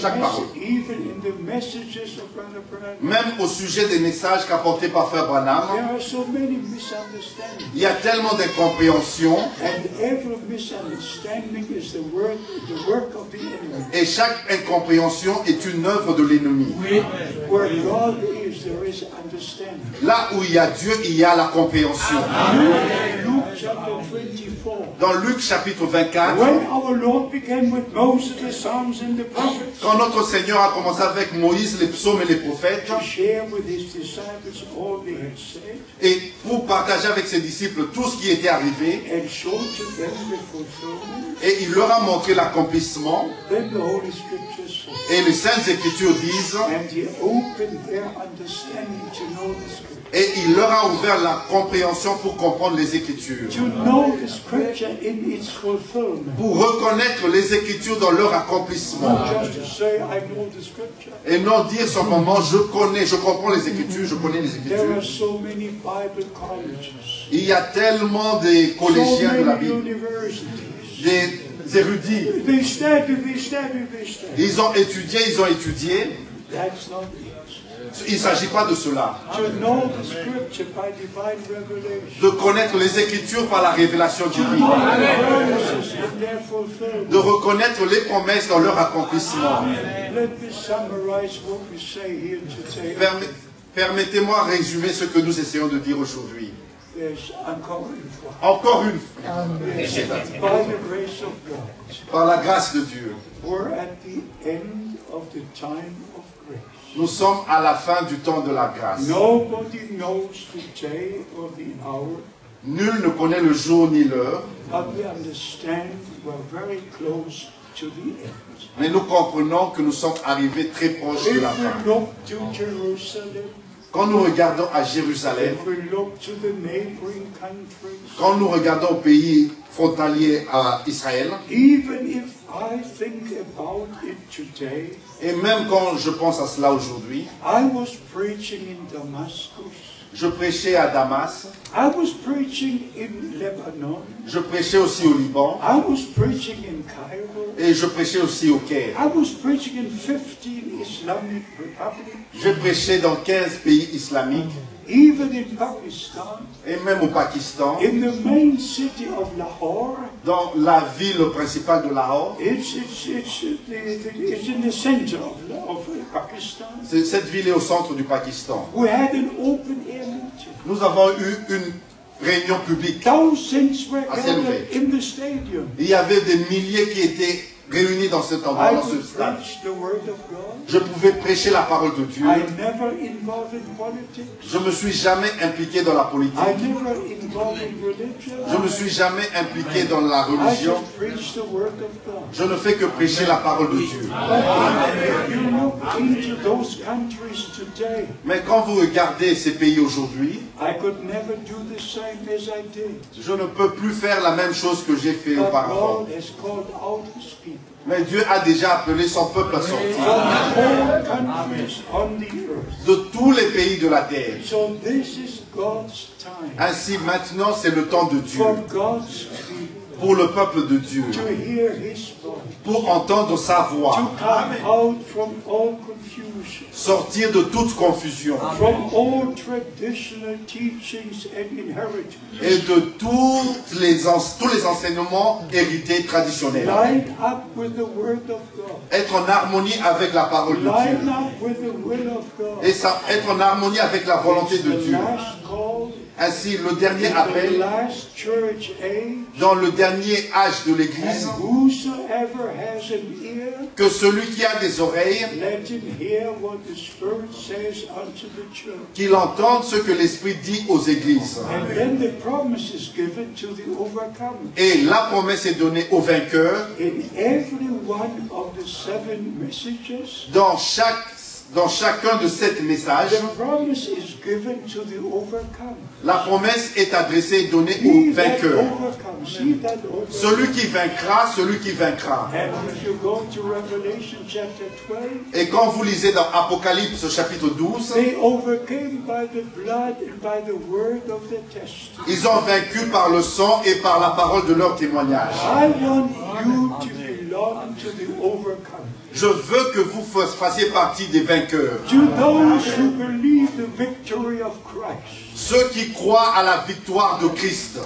Chaque parole. Even in the messages of Brother Branham, Même au sujet des messages qu'apportait par Frère Branham, there are so many misunderstandings. il y a tellement d'incompréhension. And every misunderstanding is the work of the enemy. Et chaque incompréhension est une œuvre de l'ennemi. Where God is, there is understanding. Là où il y a Dieu, il y a la compréhension. Luke chapter 24. Dans Luc chapitre 24, When our Lord began with Moses, the Psalms, and the prophets, quand notre Seigneur a commencé avec Moïse, les psaumes et les prophètes, to share with his disciples all they had said, et pour partager avec ses disciples tout ce qui était arrivé, and show to them the fulfillment, et il leur a montré l'accomplissement, then the Holy Scriptures said, et les Saintes Écritures disent, and he opened their understanding to know the Scripture. et il leur a ouvert la compréhension pour comprendre les Écritures. To know the Scripture in its fulfillment. Pour reconnaître les Écritures dans leur accomplissement. Not just to say, I know the Scripture. Et non dire simplement, je comprends les Écritures, je connais les There are Écritures. so many Bible colleges, Il y a tellement des so collégiens de la many Bible, universities, des érudits. They study, they study, they study. Ils ont étudié. That's not it. Il ne s'agit pas de cela. To know the scripture by divine revelation. De connaître les Écritures par la révélation divine. Promises and their fulfillment. De reconnaître les promesses dans leur accomplissement. Let me summarize what we say here today. Permettez-moi de résumer ce que nous essayons de dire aujourd'hui. Yes, encore une fois. Encore une fois. Yes, by the grace of God. Par la grâce de Dieu. We're at the end of the time of grace. Nous sommes à la fin du temps de la grâce. Nobody knows the day or the hour. Nul ne connaît le jour ni l'heure. But we understand we're very close to the end. Mais nous comprenons que nous sommes arrivés très proches de la If fin. we look to Jerusalem, Quand nous regardons à Jérusalem, if we look to the neighboring countries, quand nous regardons au pays frontalier à Israël, even if I think about it today, et même quand je pense à cela aujourd'hui, I was preaching in Damascus. je prêchais à Damas, I was preaching in Lebanon. je prêchais aussi au Liban, I was preaching in Cairo. et je prêchais aussi au Caire. I was preaching in 15 Islamic republics. Je prêchais dans 15 pays islamiques, Even in Pakistan, et même au Pakistan, in the main city of Lahore, dans la ville principale de Lahore. it's in the center of Pakistan. Cette ville est au centre du Pakistan. We had an open air meeting. Nous avons eu une réunion publique. Thousands were À gathered Selvé. in the stadium. Il y avait des milliers qui étaient réunis dans cet endroit, I dans ce could stade. preach the word of God. Je pouvais prêcher la parole de Dieu. I never involved in politics. Je ne me suis jamais impliqué dans la politique. I never involved in religion. Je ne me suis jamais impliqué dans la I religion. just preach the word of God. Je ne fais que prêcher la parole de Dieu. But you look into those countries today, Mais quand vous regardez ces pays aujourd'hui, I could never do the same as I did. je ne peux plus faire la même chose que j'ai fait But auparavant. God has called out His people Mais Dieu a déjà appelé son peuple à from sortir all countries on the earth. de tous les pays de la terre. So this is God's time Ainsi, maintenant, c'est le temps de Dieu, for God's people pour le peuple de Dieu, to hear His voice, pour entendre sa to voix, come out from all confusion, sortir de toute confusion from all traditional teachings and inheritance. et de tous les enseignements hérités traditionnels. Line up with the Word of God. Être en harmonie avec la parole de Line Dieu. up with the will of God. Et ça, être en harmonie avec la volonté It's de the Dieu. last call Ainsi, le dernier in the appel last church age. dans le dernier âge de l'Église, And whosoever has an ear, que celui qui a des oreilles, let him hear what the Spirit says unto the church. qu'il entende ce que l'Esprit dit aux églises. And then the promise is given to the overcomer. Et la promesse est donnée aux vainqueurs In every one of the 7 messages, dans chacun de sept messages. the promise is given to the overcomer. La promesse est adressée et donnée He aux that vainqueurs. overcomes, he that overcomes. Celui qui vaincra, celui qui vaincra. And if you go to Revelation chapter 12, Et quand vous lisez dans Apocalypse chapitre 12, they overcame by the blood and by the word of their testimony. ils ont vaincu par le sang et par la parole de leur témoignage. I want you to belong to the overcomer. Je veux que vous fassiez partie des vainqueurs. To those who believe the victory of Christ. Ceux qui croient à la victoire de Christ.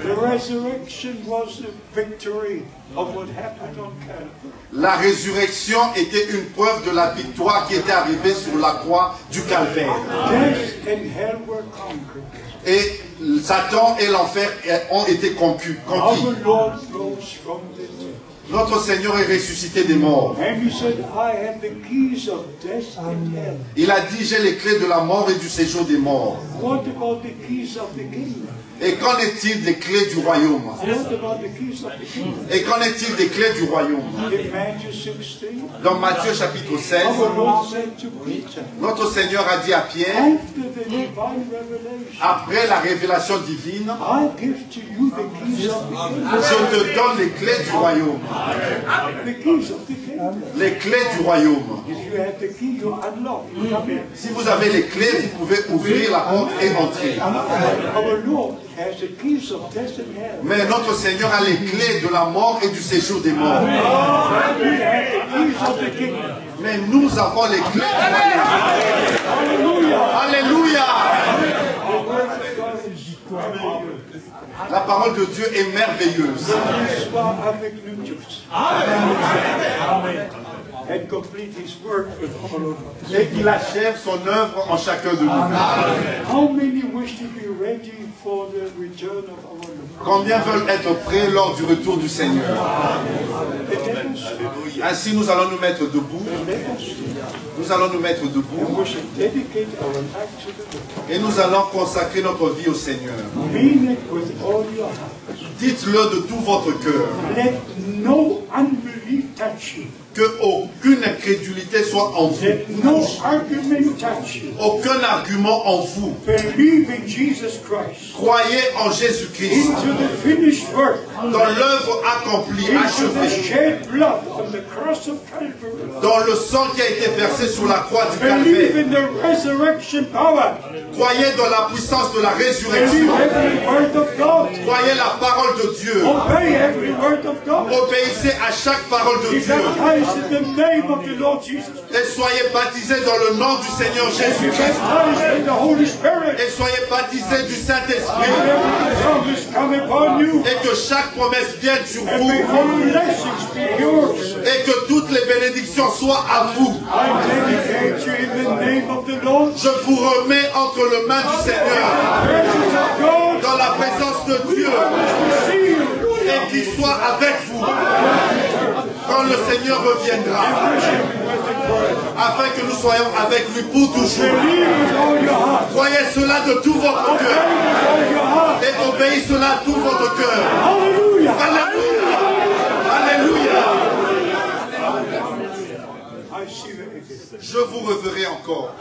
The resurrection was the victory of what happened on Calvary. La résurrection était une preuve de la victoire qui était arrivée sur la croix du Calvaire. Death and hell were conquered. Et Satan et l'enfer ont été conquis. Our Lord rose from the dead. Notre Seigneur est ressuscité des morts. And he said, I have the keys of death and hell. Il a dit, j'ai les clés de la mort et du séjour des morts. What about the keys of the kingdom? Et qu'en est-il des clés du royaume? What about the keys of the kingdom? Et qu'en est-il des clés du royaume? In Matthew 16, Dans Matthieu chapitre 16, our Lord said to Peter, notre Seigneur a dit à Pierre, after the divine revelation, après la révélation divine, I give to you the keys of the kingdom. je te donne les clés du royaume. The keys of the kingdom. Les clés du royaume. If you have the key, to unlock. Amen. Si vous avez les clés, vous pouvez ouvrir la porte et entrer. Our Lord has the keys of death and hell. Mais notre Seigneur a les clés de la mort et du séjour des morts. We have the keys of the kingdom. Mais nous avons les clés. Alléluia. La parole de Dieu est merveilleuse. And complete his work with all of us. Et qu'il achève son œuvre en chacun de nous. How many wish to be ready for the return of our Lord? Combien veulent être prêts lors du retour du Seigneur? Ainsi nous allons nous mettre debout. Nous allons nous mettre debout. Et nous allons consacrer notre vie au Seigneur. Dites-le de tout votre cœur. Let no unbelief touch you. Que aucune incrédulité soit en vous. Let no argument touch you. Aucun argument en vous. Believe in Jesus Christ. Croyez en Jésus-Christ. Into the finished work. Dans l'œuvre accomplie, achevée. Shed blood on the cross of Calvary. Dans le sang qui a été versé sur la croix du Calvaire. Believe in the resurrection power. Croyez dans la puissance de la résurrection. Believe every word of God. Croyez la parole de Dieu. Obey every word of God. Obéissez à chaque parole de Dieu. In the name of the Lord Jesus. Et soyez baptisés dans le nom du Seigneur Jésus-Christ. Et soyez baptisés du Saint-Esprit. Et que chaque promesse vienne sur vous. Et que toutes les bénédictions soient à vous. Je vous remets entre les mains du Seigneur. Dans la présence de Dieu. Et qu'il soit avec vous. Quand le Seigneur reviendra, afin que nous soyons avec lui pour toujours. Croyez cela de tout votre cœur et obéissez cela de tout votre cœur. Alléluia. Alléluia. Je vous reverrai encore.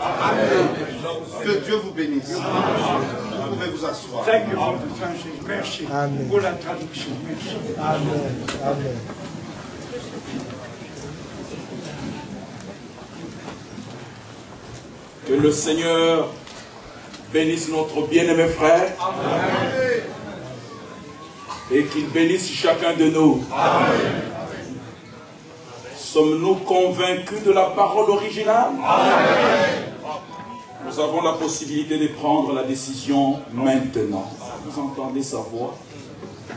Que Dieu vous bénisse. Vous pouvez vous asseoir. Merci pour la traduction. Merci. Amen. Amen. Que le Seigneur bénisse notre bien-aimé frère. Amen. Et qu'il bénisse chacun de nous. Sommes-nous convaincus de la parole originale? Amen. Nous avons la possibilité de prendre la décision maintenant. Vous entendez sa voix?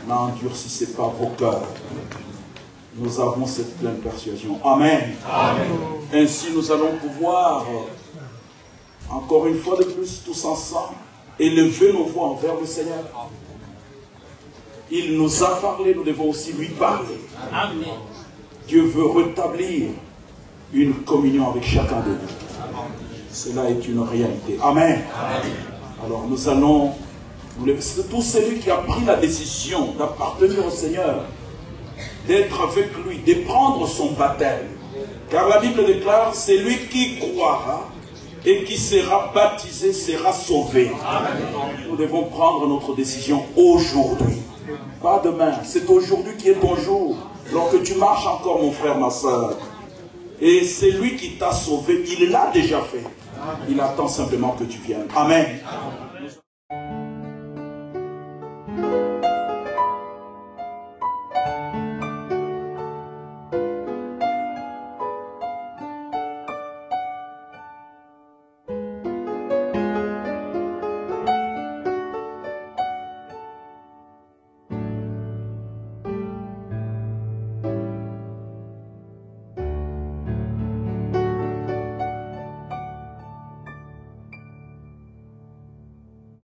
N'endurcissez pas vos cœurs. Nous avons cette pleine persuasion. Amen. Amen. Ainsi nous allons pouvoir, encore une fois de plus, tous ensemble, élever nos voix envers le Seigneur. Il nous a parlé, nous devons aussi lui parler. Amen. Dieu veut rétablir une communion avec chacun de nous. Cela est une réalité. Amen. Amen. Alors nous allons, tout celui qui a pris la décision d'appartenir au Seigneur, d'être avec lui, de prendre son baptême. Car la Bible déclare, c'est lui qui croira et qui sera baptisé, sera sauvé. Amen. Nous devons prendre notre décision aujourd'hui. Pas demain, c'est aujourd'hui qui est ton jour. Lorsque tu marches encore, mon frère, ma soeur. Et c'est lui qui t'a sauvé, il l'a déjà fait. Il attend simplement que tu viennes. Amen.